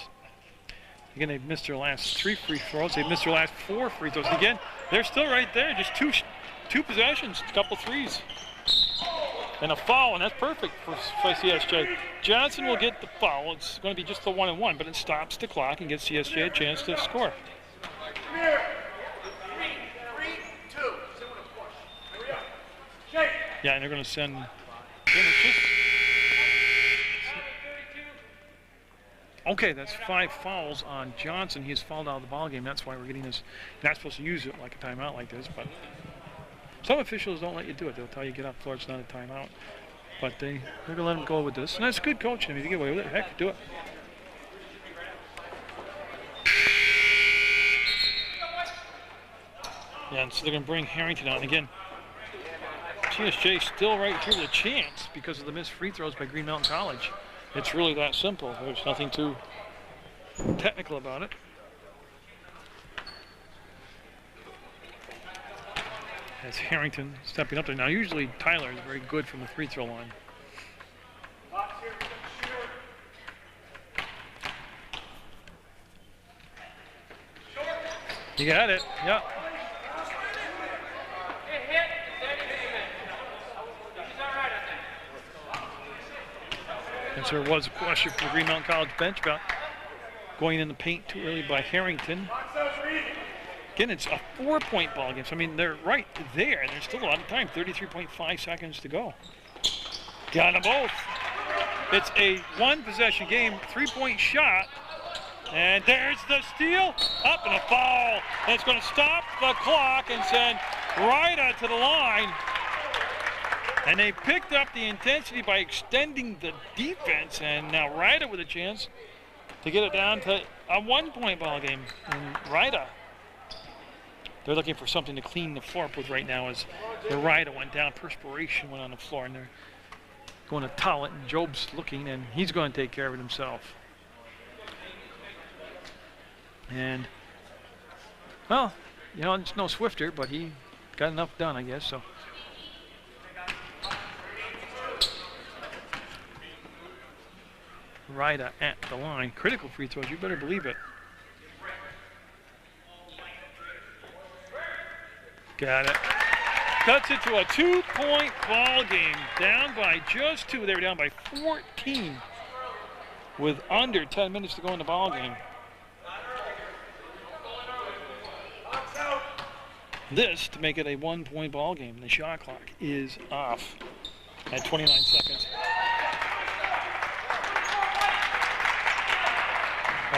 Again, they've missed their last 3 free throws. They've missed their last 4 free throws. And again, they're still right there. Just two possessions, a couple threes. And a foul, and that's perfect for CSJ. Johnson will get the foul. It's going to be just the 1-and-1, but it stops the clock and gives CSJ a chance to score. Yeah, and they're going to send. Okay, that's 5 fouls on Johnson. He has fouled out of the ball game. That's why we're getting this. You're not supposed to use it like a timeout like this, but some officials don't let you do it. They'll tell you get off the floor. It's not a timeout. But they're going to let them go with this. And that's good coaching. I mean, if you get away with it, heck, do it. Yeah, and so they're going to bring Harrington out. And again, CSJ still right here with a chance because of the missed free throws by Green Mountain College. It's really that simple. There's nothing too technical about it. As Harrington stepping up there. Now, usually Tyler is very good from the free throw line. You got it. Yep. And so there was a question from the Green Mountain College bench about going in the paint too early by Harrington. Again, it's a 4-point ball game. So, I mean, they're right there, and there's still a lot of time. 33.5 seconds to go. Got them both. It's a 1-possession game, 3-point shot. And there's the steal. Up and a foul. And it's going to stop the clock and send Ryda to the line. And they picked up the intensity by extending the defense. And now Ryda with a chance to get it down to a 1-point ball game. And Ryda, they're looking for something to clean the floor up with right now as the Ryda went down. Perspiration went on the floor, and they're going to towel it. And Job's looking, and he's going to take care of it himself. And, well, you know, it's no Swifter, but he got enough done, I guess. So. Ryda at the line. Critical free throws, you better believe it. Got it. Cuts it to a 2-point ball game. Down by just 2. They were down by 14 with under 10 minutes to go in the ball game. This to make it a 1-point ball game. The shot clock is off at 29 seconds.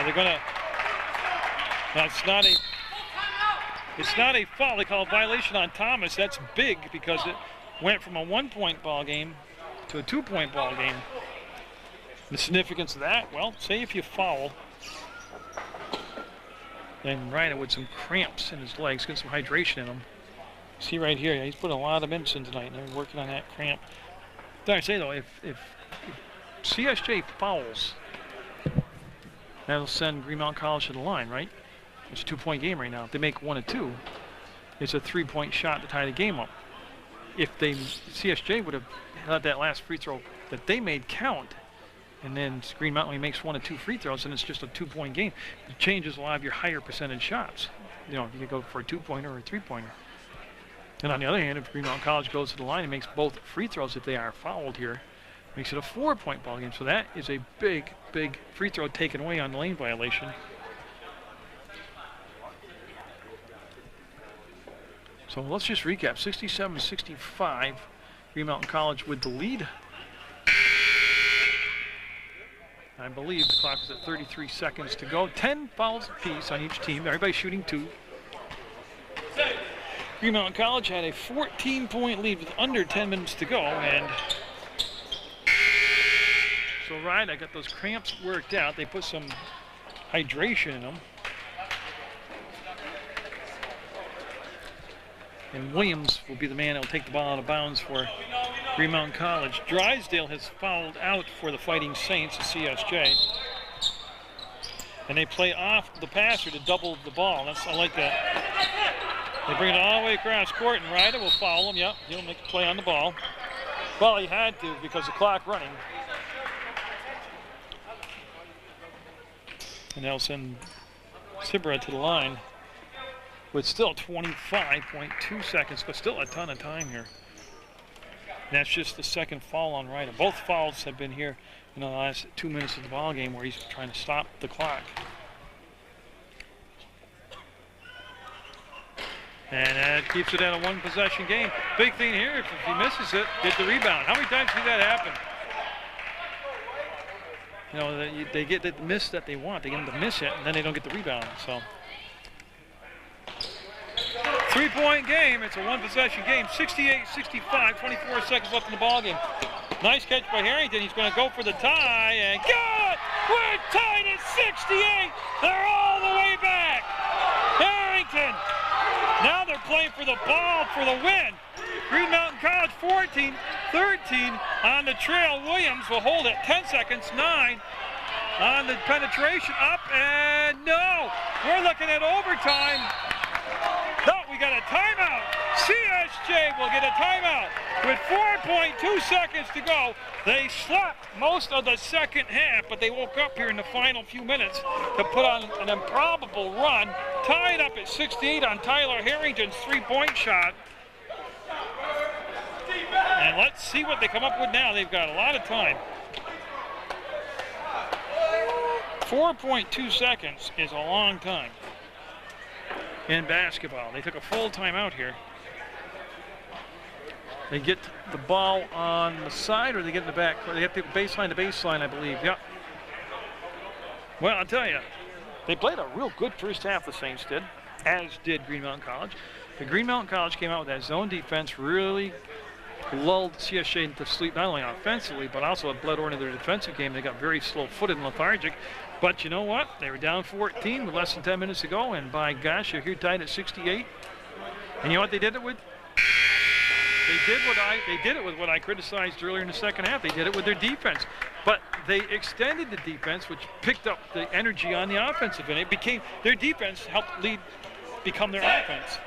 they're gonna. Now it's not a foul. They call a violation on Thomas. That's big because it went from a 1-point ball game to a 2-point ball game. The significance of that, well, say if you foul, then Ryder with some cramps in his legs, get some hydration in them. See right here, he's putting a lot of minutes in tonight, and they're working on that cramp. I say though, if CSJ fouls, that'll send Green Mountain College to the line, right? It's a 2-point game right now. If they make 1 or 2, it's a 3-point shot to tie the game up. If CSJ would have let that last free throw that they made count, and then Green Mountain only makes 1 or 2 free throws, and it's just a 2-point game, it changes a lot of your higher percentage shots. You know, you could go for a 2-pointer or a 3-pointer. And on the other hand, if Green Mountain College goes to the line and makes both free throws if they are fouled here, makes it a 4-point ball game. So that is a big, big free throw taken away on the lane violation. So let's just recap. 67-65, Green Mountain College with the lead. I believe the clock is at 33 seconds to go. 10 fouls apiece on each team. Everybody's shooting 2. Green Mountain College had a 14-point lead with under 10 minutes to go, and so right, I got those cramps worked out. They put some hydration in them. And Williams will be the man that will take the ball out of bounds for Green Mountain College. Drysdale has fouled out for the Fighting Saints, the CSJ. And they play off the passer to double the ball. I like that. They bring it all the way across court, and Ryder will foul him. Yep, he'll make a play on the ball. Well, he had to because the clock running. And they'll send Sibra to the line with still 25.2 seconds, but still a ton of time here. And that's just the second foul on Ryder. Both fouls have been here in the last 2 minutes of the ball game where he's trying to stop the clock. And that keeps it at a 1-possession game. Big thing here, if he misses it, get the rebound. How many times do that happen? You know, they get the miss that they want. They get them to miss it, and then they don't get the rebound. So, 3-point game. It's a 1-possession game. 68-65, 24 seconds left in the ball game. Nice catch by Harrington. He's going to go for the tie, and good! We're tied at 68. They're all the way back. Harrington. Now they're playing for the ball for the win. Green Mountain College 14-13 on the trail. Williams will hold it. 10 seconds, 9 on the penetration. Up and no. We're looking at overtime. No, we got a timeout. CSJ will get a timeout with 4.2 seconds to go. They slept most of the second half, but they woke up here in the final few minutes to put on an improbable run. Tied up at 68 on Tyler Harrington's 3-point shot. And let's see what they come up with now. They've got a lot of time. 4.2 seconds is a long time in basketball. They took a full timeout here. They get the ball on the side, or they get in the back. They have to baseline to baseline, I believe. Yep. Well, I'll tell you, they played a real good first half, the Saints did, as did Green Mountain College. The Green Mountain College came out with that zone defense, really lulled CSJ into sleep, not only offensively, but also it bled over into their defensive game. They got very slow-footed and lethargic. But you know what? They were down 14 with less than 10 minutes to go, and by gosh, they're here tied at 68. And you know what they did it with? They did it with what I criticized earlier in the second half. They did it with their defense. But they extended the defense, which picked up the energy on the offensive, and it became their defense helped become their offense.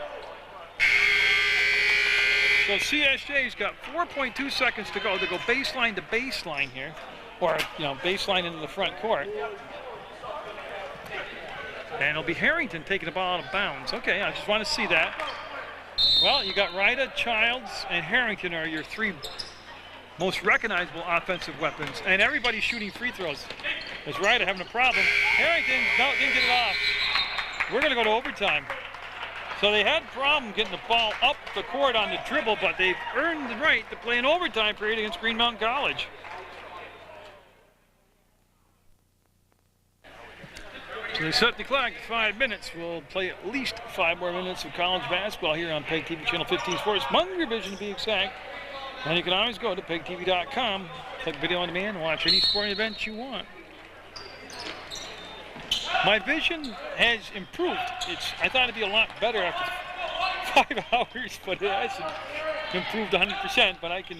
So CSJ's got 4.2 seconds to go. They go baseline to baseline here, or baseline into the front court. And it'll be Harrington taking the ball out of bounds. Okay, I just want to see that. Well, you got Ryder, Childs, and Harrington are your 3 most recognizable offensive weapons, and everybody's shooting free throws. Is Ryder having a problem? Harrington, no, didn't get it off. We're going to go to overtime. So they had a problem getting the ball up the court on the dribble, but they've earned the right to play an overtime period against Green Mountain College. So they set the clock to 5 minutes. We'll play at least 5 more minutes of college basketball here on PEGTV Channel 15 Sports, Munger Vision to be exact. And you can always go to PEGTV.com, click video on demand, and watch any sporting event you want. My vision has improved. I thought it'd be a lot better after 5 hours, but it hasn't improved 100%. But I can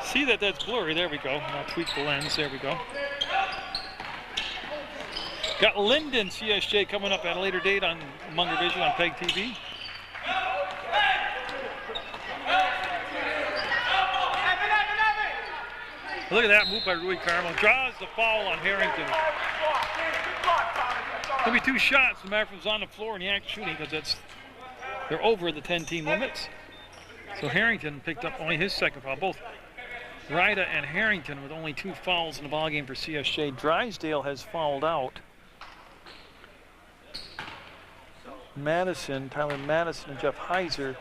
see that that's blurry. There we go. I'll tweak the lens. There we go. Got Linden CSJ coming up at a later date on Munger Vision on PEGTV. Look at that move by Rui Carmel. Draws the foul on Harrington. There'll be 2 shots. No matter if it was on the floor and the act shooting, because they're over the 10-team limits. So Harrington picked up only his second foul. Both Ryda and Harrington with only 2 fouls in the ballgame for CSJ. Drysdale has fouled out. Madison, Tyler Madison, and Jeff Heiser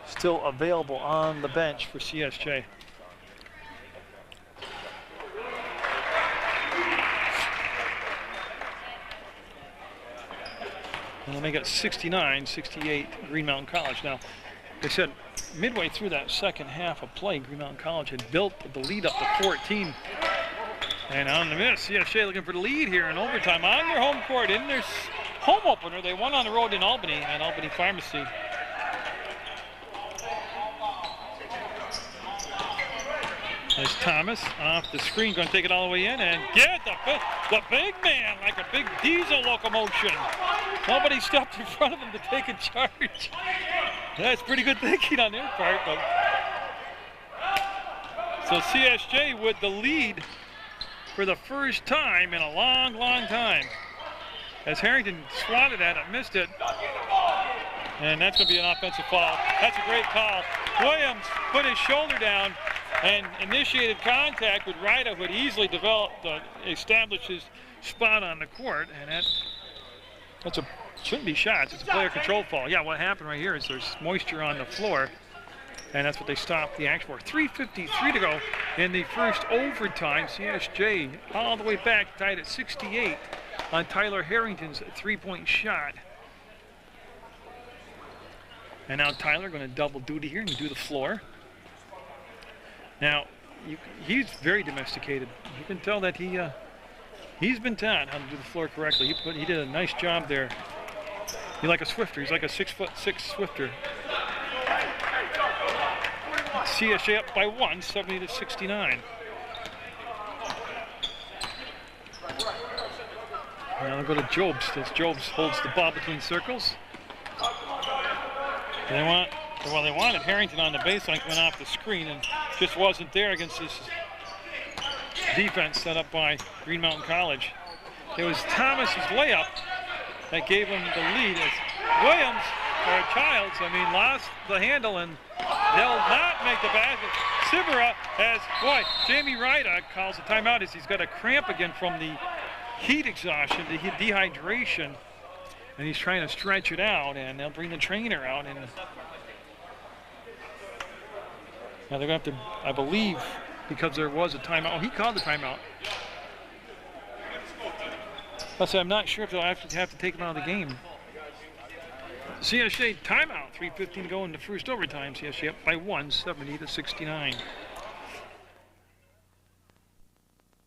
still available on the bench for CSJ. And they make it 69-68 Green Mountain College. Now, they said midway through that second half of play, Green Mountain College had built the lead up to 14. And on the miss, CSJ looking for the lead here in overtime on their home court in their home opener. They won on the road in Albany at Albany Pharmacy. There's Thomas off the screen, going to take it all the way in and get the big man like a big diesel locomotion. Nobody stepped in front of him to take a charge. That's pretty good thinking on their part. But so CSJ with the lead for the first time in a long, long time. As Harrington swatted at it, missed it. And that's going to be an offensive foul. That's a great call. Williams put his shoulder down and initiated contact with Ryda, who had easily established his spot on the court. And shouldn't be shots. It's a player control foul. Yeah, what happened right here is there's moisture on the floor. And that's what they stopped the action for. 3:53 to go in the first overtime. CSJ all the way back, tied at 68 on Tyler Harrington's 3-point shot. And now Tyler going to double duty here and do the floor. Now, he's very domesticated. You can tell that he's been taught how to do the floor correctly. He did a nice job there. He's like a Swifter. He's like a 6'6" Swifter. CSJ up by 1, 70-69. Now they'll go to Jobs. As Jobs holds the ball between circles. They wanted Harrington on the baseline coming off the screen and just wasn't there against this defense set up by Green Mountain College. It was Thomas's layup that gave him the lead as Williams, or Childs, lost the handle and they'll not make the basket. Sibera Jamie Ryda calls a timeout as he's got a cramp again from the heat exhaustion, the dehydration, and he's trying to stretch it out, and they'll bring the trainer out. And now they're going to have to, I believe, because there was a timeout. Oh, he called the timeout. I'm not sure if they'll have to take him out of the game. CSJ timeout, 3:15 to go in the first overtime. CSJ up by 1, 70-69.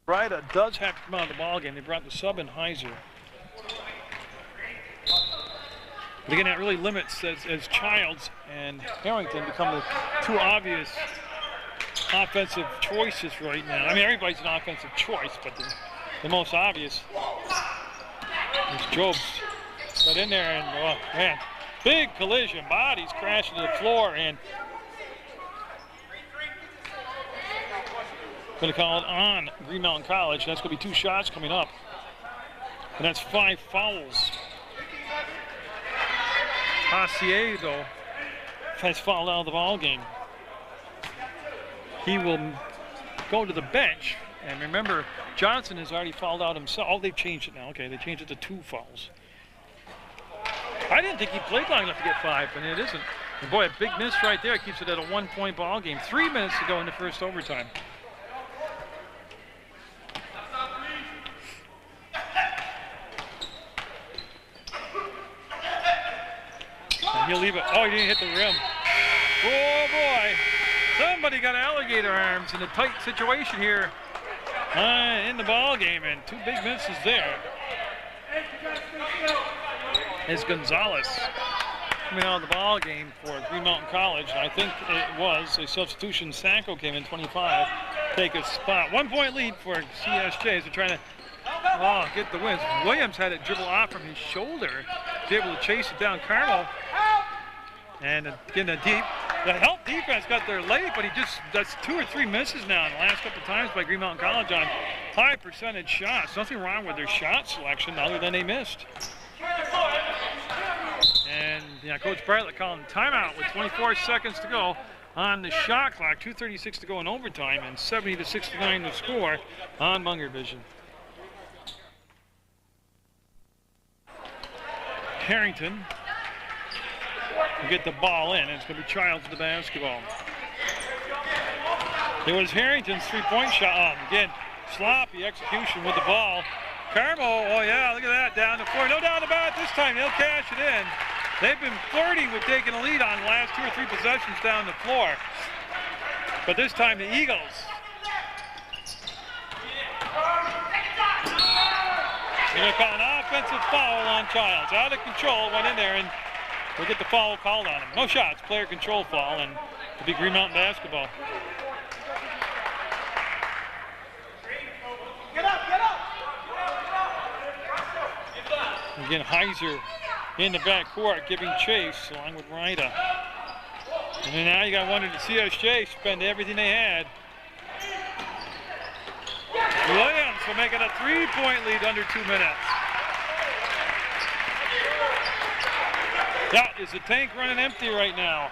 Ryda does have to come out of the ball game. They brought the sub in Heiser. But again, that really limits as Childs and Harrington become the 2 obvious offensive choices right now. Everybody's an offensive choice, but the most obvious is Jobs. Got in there and, oh, man, big collision. Bodies crashing to the floor, and going to call it on Green Mountain College. That's going to be 2 shots coming up, and that's 5 fouls. Asiego has fouled out of the ball game. He will go to the bench, and remember, Johnson has already fouled out himself. Oh, they've changed it now. Okay, they changed it to 2 fouls. I didn't think he played long enough to get 5, and it isn't. And boy, a big miss right there keeps it at a 1-point ball game. 3 minutes to go in the first overtime. He'll leave it. Oh, he didn't hit the rim. Oh, boy. Somebody got alligator arms in a tight situation here in the ball game, and 2 big misses there. Is Gonzalez coming out of the ball game for Green Mountain College. I think it was a substitution. Sacco came in 25, take a spot. 1 point lead for CSJ as they're trying to get the wins. Williams had it dribble off from his shoulder, be able to chase it down. Carmel, and getting a deep. The help defense got there late, but that's 2 or 3 misses now in the last couple of times by Green Mountain College on high percentage shots. Nothing wrong with their shot selection other than they missed. And yeah, Coach Bartlett calling timeout with 24 seconds to go on the shot clock. 2:36 to go in overtime, and 70-69 to score on Munger Vision. Harrington will get the ball in, and it's going to be Childs with the basketball. It was Harrington's 3-point shot. Again, sloppy execution with the ball. Carmo, oh yeah, look at that, down the floor. No doubt about it, this time they'll cash it in. They've been flirting with taking a lead on the last 2 or 3 possessions down the floor. But this time the Eagles. They're going to call an offensive foul on Childs. Out of control, went in there, and we'll get the foul called on him. No shots, player control foul, and it'll be Green Mountain basketball. Get up, get up! Again, Heiser in the backcourt giving chase along with Ryda. And then now you got one of the CSJ spend everything they had. Williams will make it a 3-point lead under 2 minutes. That is the tank running empty right now.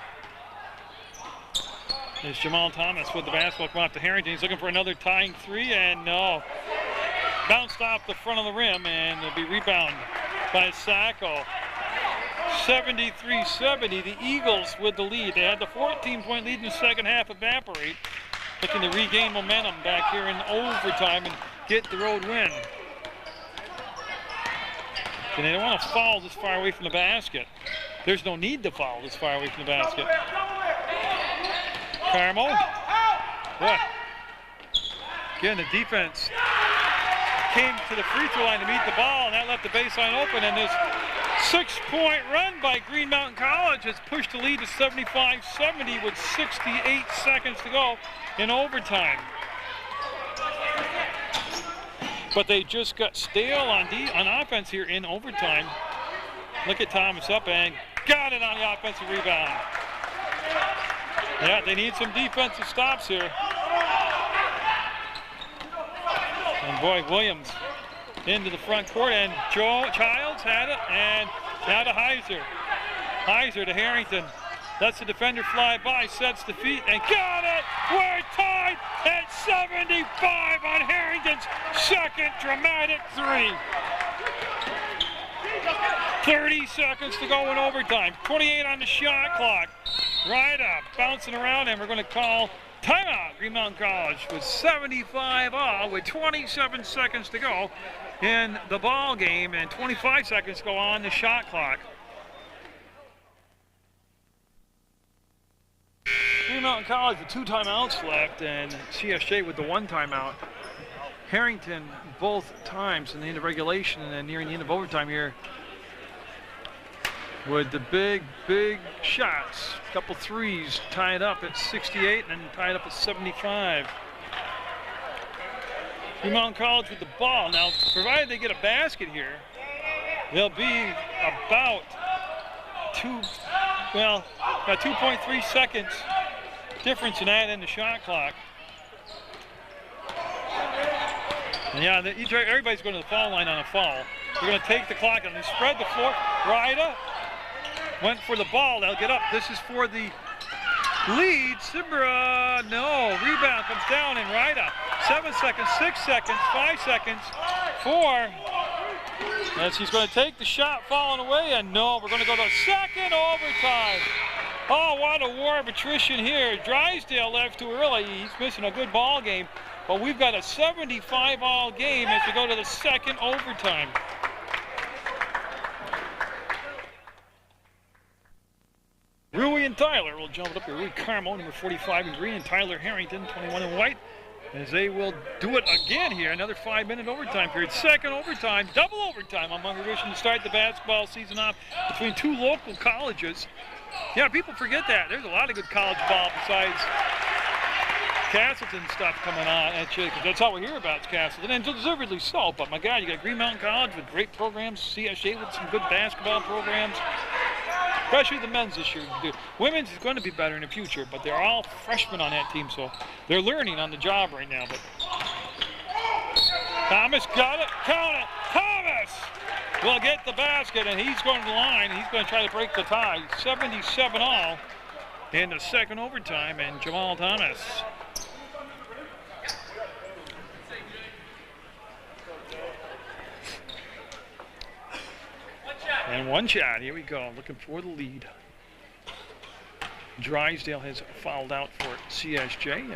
There's Jamal Thomas with the basketball come off to Harrington. He's looking for another tying 3, and no. Bounced off the front of the rim, and it'll be rebound by Sacco. 73-70, the Eagles with the lead. They had the 14-point lead in the second half evaporate, looking to regain momentum back here in overtime and get the road win. And they don't want to foul this far away from the basket. There's no need to foul this far away from the basket. Carmel. What? Again, the defense came to the free throw line to meet the ball, and that left the baseline open, and this 6-point run by Green Mountain College has pushed the lead to 75-70 with 68 seconds to go in overtime. But they just got stale on offense here in overtime. Look at Thomas up and got it on the offensive rebound. Yeah, they need some defensive stops here. And boy, Williams into the front court, and Childs had it, and now to Heiser. Heiser to Harrington. Lets the defender fly by, sets the feet, and got it! We're tied at 75 on Harrington's second dramatic 3. 30 seconds to go in overtime. 28 on the shot clock. Right up, bouncing around, and we're going to call timeout. Green Mountain College with 75 all with 27 seconds to go in the ball game, and 25 seconds to go on the shot clock. Green Mountain College with 2 timeouts left, and CSJ with the 1 timeout. Harrington both times in the end of regulation and then nearing the end of overtime here with the big shots. A couple threes tied up at 68 and then tied up at 75. Green Mountain College with the ball. Now, provided they get a basket here, they'll be about 2.3 seconds difference in that in the shot clock. And yeah, everybody's going to the foul line on a foul. They're going to take the clock and they spread the floor. Ryda went for the ball. They'll get up. This is for the lead. Simbra, no. Rebound comes down, and Ryda. 7 seconds, 6 seconds, 5 seconds, 4. As he's going to take the shot, falling away, and no, we're going to go to second overtime. Oh, what a war of attrition here. Drysdale left too early. He's missing a good ball game. But we've got a 75-all game as we go to the second overtime. and Tyler will jump it up here. Rui Carmo, number 45 in green, and Tyler Harrington, 21 in white, as they will do it again here. Another 5-minute overtime period. Second overtime, double overtime on Munger Vision to start the basketball season off between two local colleges. Yeah, people forget that. There's a lot of good college ball besides Castleton stuff coming on at you, because that's all we hear about is Castleton, and deservedly so. But my God, you got Green Mountain College with great programs, CSJ with some good basketball programs, especially the men's this year. The women's is going to be better in the future, but they're all freshmen on that team, so they're learning on the job right now. But Thomas got it, count it. Thomas will get the basket, and he's going to the line. He's going to try to break the tie. 77-all in the second overtime, and Jamal Thomas. And one shot, here we go, looking for the lead. Drysdale has fouled out for CSJ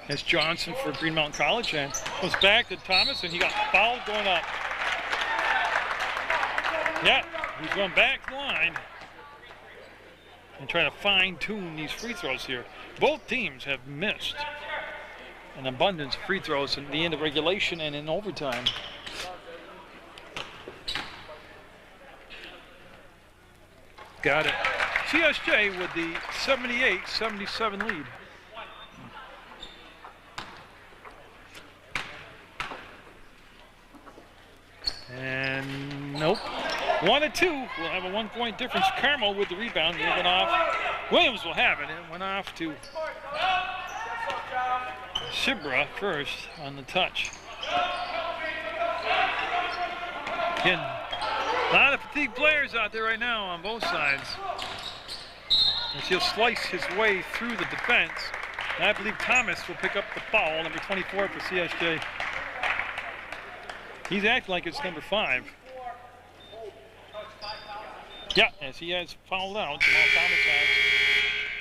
as Johnson for Green Mountain College, and goes back to Thomas, and he got fouled going up. Yeah, he's going back to the line and trying to fine-tune these free throws here. Both teams have missed an abundance of free throws in the end of regulation and in overtime. Got it. CSJ with the 78-77 lead. And nope. 1-2. We'll have a 1-point difference. Carmel with the rebound. It went off. Williams will have it. It went off to Shibra first on the touch. Again, a lot of fatigued players out there right now on both sides. As he'll slice his way through the defense. And I believe Thomas will pick up the foul, number 24 for CSJ. He's acting like it's number 5. Yeah, as he has fouled out, Jamal Thomas has.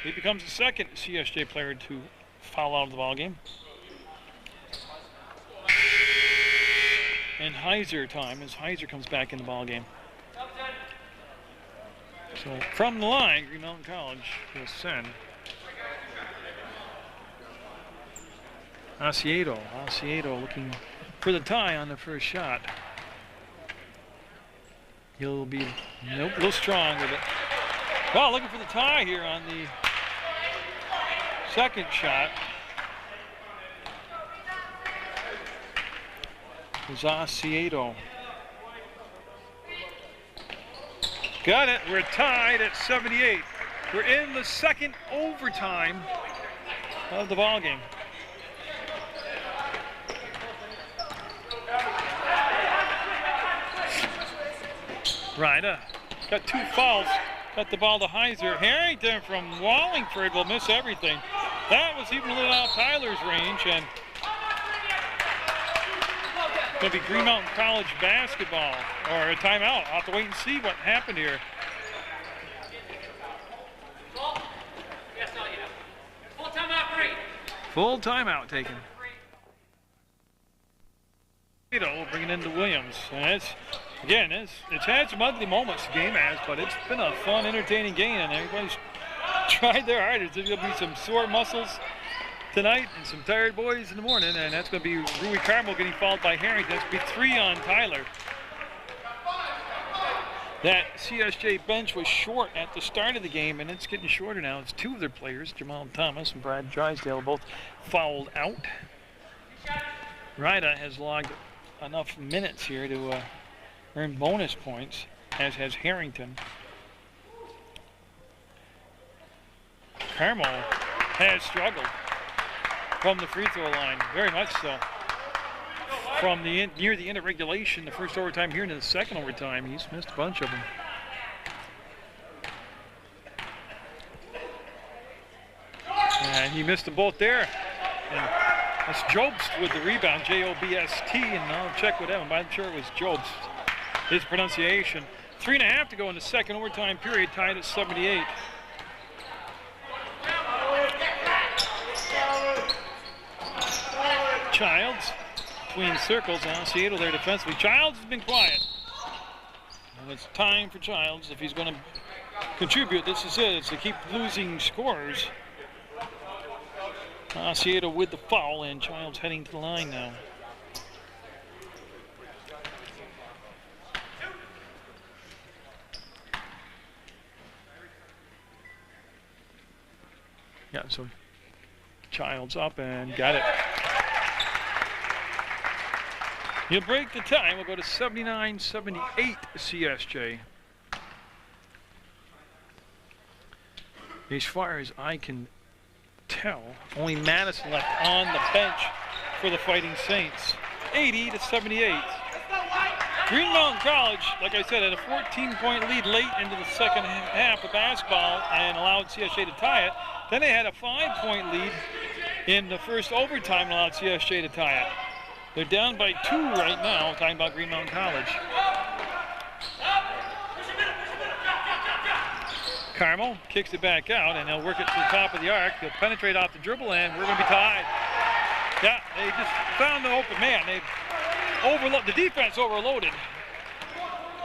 He becomes the second CSJ player to foul out of the ballgame. And Heiser time as Heiser comes back in the ballgame. So from the line, Green Mountain College will send Asiedo looking for the tie on the first shot. He'll be, nope, a little strong with it. Well, looking for the tie here on the second shot. Is Asiedo. Got it. We're tied at 78. We're in the second overtime of the ballgame. Ryder got 2 fouls. Got the ball to Heiser. Harrington from Wallingford will miss everything. That was even a little out of Tyler's range, and going to be Green Mountain College basketball, or a timeout. I'll have to wait and see what happened here. Full timeout taken. We'll bring it into Williams. And it's had some ugly moments, the game has, but it's been a fun, entertaining game, and everybody's tried their hardest. There's going to be some sore muscles tonight and some tired boys in the morning, and that's going to be Rui Carmel getting fouled by Harrington. That's going to be 3 on Tyler. That CSJ bench was short at the start of the game, and it's getting shorter now. It's 2 of their players, Jamal Thomas and Brad Drysdale, both fouled out. Ryda has logged enough minutes here to earn bonus points, as has Harrington. Carmel has struggled from the free throw line, very much so. From the near the end of regulation, the first overtime here into the second overtime, he's missed a bunch of them. And he missed them both there. And that's Jobst with the rebound, J-O-B-S-T, and I'll check with him. I'm sure it was Jobst, his pronunciation. 3.5 to go in the second overtime period, tied at 78. Childs between circles. Now Seattle there defensively. Childs has been quiet. And it's time for Childs if he's going to contribute. This is it. It's to keep losing scores. Asieta with the foul, and Childs heading to the line now. Yeah, so Childs up and got it. You'll break the time. We'll go to 79-78 CSJ. As far as I can tell, only Madison left on the bench for the Fighting Saints. 80-78. Green Mountain College, like I said, had a 14-point lead late into the second half of basketball and allowed CSJ to tie it. Then they had a 5-point lead in the first overtime and allowed CSJ to tie it. They're down by 2 right now, talking about Green Mountain College. Carmel kicks it back out, and they'll work it to the top of the arc. They'll penetrate off the dribble, and we're going to be tied. Yeah, they just found the open man. The defense overloaded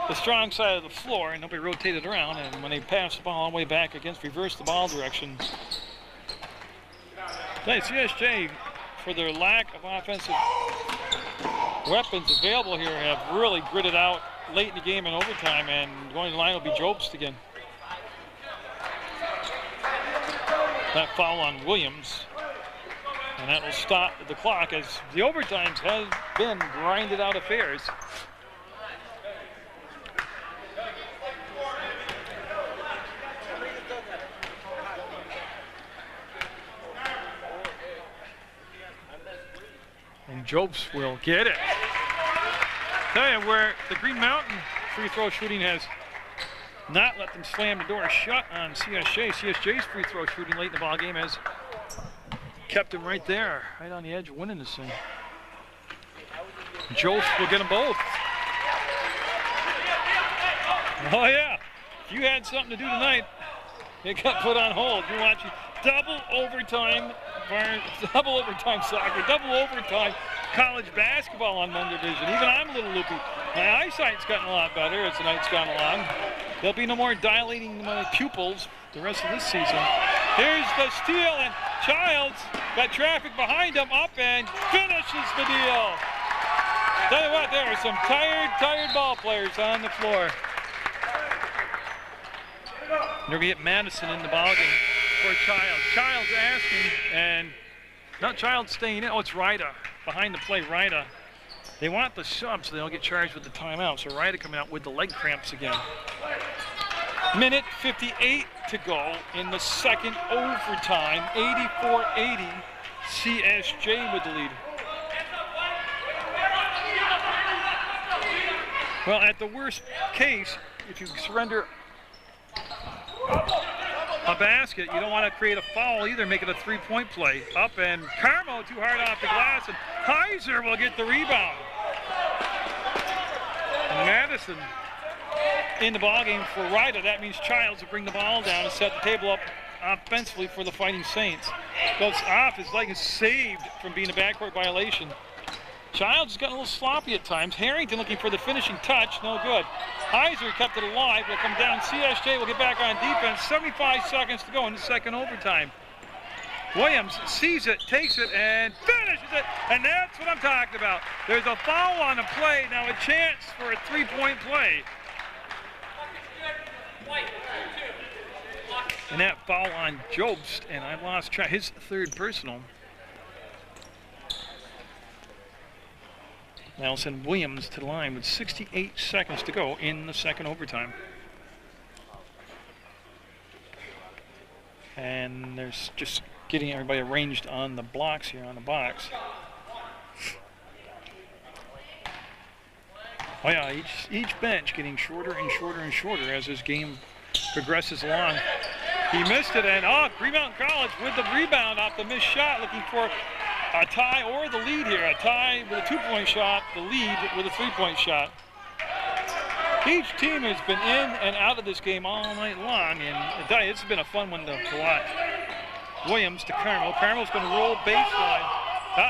the strong side of the floor, and nobody rotated around. And when they passed the ball all the way back against, reverse the ball direction. CSJ, for their lack of offensive weapons available here, have really gritted out late in the game and overtime, and going to the line will be Jobst again. That foul on Williams, and that will stop the clock as the overtimes have been grinded out affairs. And Jobst will get it. Tell you where the Green Mountain free throw shooting has not let them slam the door shut on CSJ. CSJ's free throw shooting late in the ball game has kept them right there, right on the edge of winning this thing. Jobst will get them both. Oh yeah, if you had something to do tonight, it got put on hold. You're watching double overtime soccer, double overtime college basketball on Munger Vision. Even I'm a little loopy. My eyesight's gotten a lot better as the night's gone along. There'll be no more dilating my pupils the rest of this season. Here's the steal, and Childs got traffic behind him, up and finishes the deal. Tell you what, there are some tired ball players on the floor. They're gonna get Madison in the ballgame for Childs. Childs asking, and not Childs staying in. Oh, it's Ryda behind the play. Ryda. They want the sub so they don't get charged with the timeout. So Ryda coming out with the leg cramps again. Minute 58 to go in the second overtime. 84-80. CSJ with the lead. Well, at the worst case, if you surrender a basket, you don't want to create a foul either, make it a three-point play. Up, and Carmo too hard off the glass, and Heiser will get the rebound. And Madison in the ballgame for Ryda. That means Childs will bring the ball down and set the table up offensively for the Fighting Saints. Goes off, his leg is saved from being a backcourt violation. Childs has gotten a little sloppy at times. Harrington looking for the finishing touch, no good. Heiser kept it alive, will come down. CSJ will get back on defense. 75 seconds to go in the second overtime. Williams sees it, takes it, and finishes it, and that's what I'm talking about. There's a foul on the play, now a chance for a three-point play. And that foul on Jobst, and I lost track, his third personal. Now we'll send Williams to the line with 68 seconds to go in the second overtime. And there's just getting everybody arranged on the blocks here, on the box. Oh yeah, each bench getting shorter and shorter and shorter as this game progresses along. He missed it, and Green Mountain College with the rebound off the missed shot, looking for a tie or the lead here. A tie with a two-point shot, the lead with a three-point shot. Each team has been in and out of this game all night long, and I tell you, it's been a fun one to watch. Williams to Carmel. Carmel's going to roll baseline.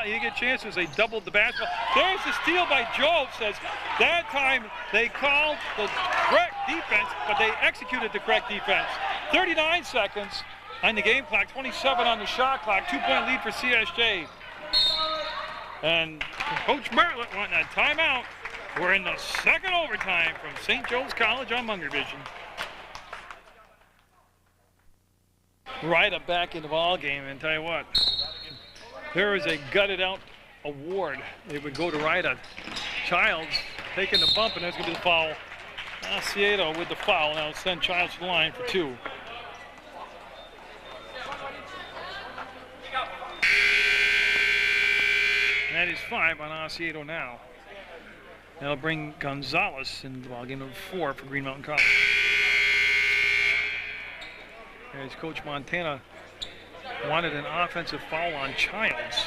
You get chances. They doubled the basketball. There's the steal by Job. Says that time they called the correct correct defense, but they executed the correct defense. 39 seconds on the game clock, 27 on the shot clock, 2-point lead for CSJ. And Coach Bartlett wanting a timeout. We're in the second overtime from St. Joe's College on Munger Vision. Ryda back in the ball game, and tell you what, there is a gutted out award. It would go to Ryda. Childs taking the bump, and there's going to be the foul. Asiedo with the foul. Now send Childs to the line for 2. That is 5 on Asiedo now. That'll bring Gonzalez into the ball game, number 4 for Green Mountain College. As Coach Montana wanted an offensive foul on Childs.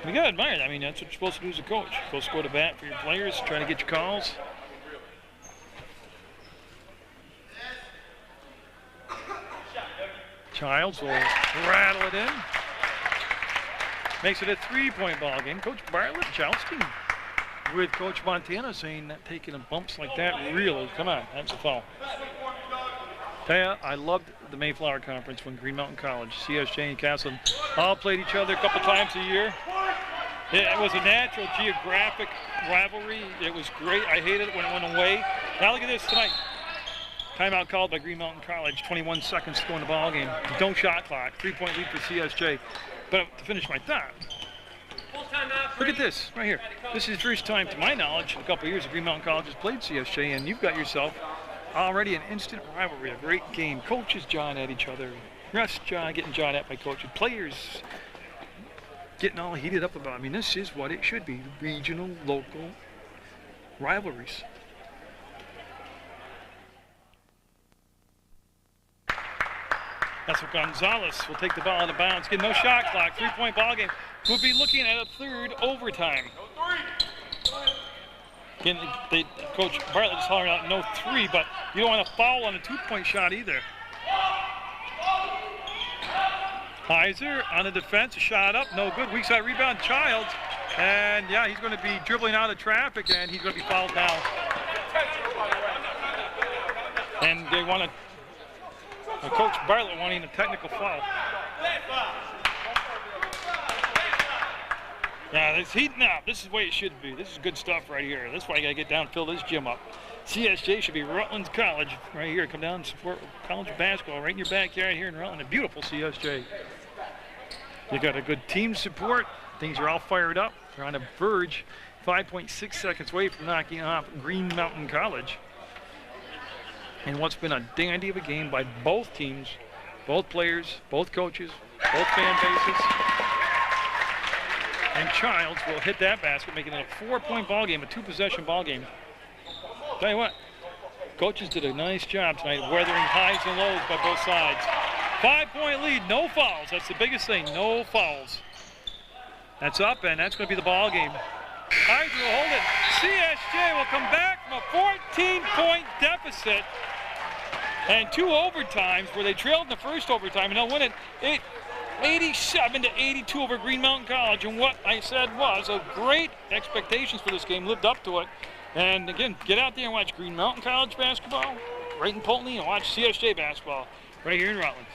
We gotta admire that. I mean, that's what you're supposed to do as a coach. You're supposed to go to bat for your players, trying to get your calls. Childs will rattle it in. Makes it a 3-point ball game. Coach Bartlett, Childs team, with Coach Montana saying that taking a bumps like that really, come on, that's a foul. Tell you, I loved the Mayflower Conference when Green Mountain College, CSJ and Castle all played each other a couple times a year. It was a natural geographic rivalry. It was great. I hated it when it went away. Now look at this tonight. Timeout called by Green Mountain College. 21 seconds to go in the ball game. Don't shot clock. 3-point lead for CSJ. But to finish my thought, look at this right here. This is the first time, to my knowledge, in a couple of years, that Green Mountain College has played CSJ, and you've got yourself already an instant rivalry, a great game. Coaches jawing at each other. Refs getting jawed at by coaches. Players getting all heated up about it. I mean, this is what it should be. Regional, local rivalries. That's what Gonzalez will take the ball out of bounds. Get no shot clock. 3-point ball game. We'll be looking at a 3rd overtime. Again, Coach Bartlett is hollering out no 3, but you don't want to foul on a 2-point shot either. Heiser on the defense, a shot up, no good. Weak side rebound, Childs. And yeah, he's going to be dribbling out of traffic, and he's going to be fouled now. And they want to, Coach Bartlett wanting a technical foul. Yeah, it's heating up. This is the way it should be. This is good stuff right here. That's why you got to get down and fill this gym up. CSJ should be Rutland College right here. Come down and support college basketball right in your backyard here in Rutland. A beautiful CSJ. You got a good team support. Things are all fired up. They're on the verge. 5.6 seconds away from knocking off Green Mountain College. And what's been a dandy of a game by both teams, both players, both coaches, both fan bases. And Childs will hit that basket, making it a 4-point ball game, a 2-possession ball game. Tell you what, coaches did a nice job tonight weathering highs and lows by both sides. 5-point lead, no fouls. That's the biggest thing, no fouls. That's up, and that's going to be the ball game. Heiser will hold it. CSJ will come back from a 14-point deficit and 2 overtimes where they trailed in the first overtime, and they'll win it 87-82 over Green Mountain College. And what I said was a great expectations for this game, lived up to it. And again, get out there and watch Green Mountain College basketball right in Pulteney, and watch CSJ basketball right here in Rutland.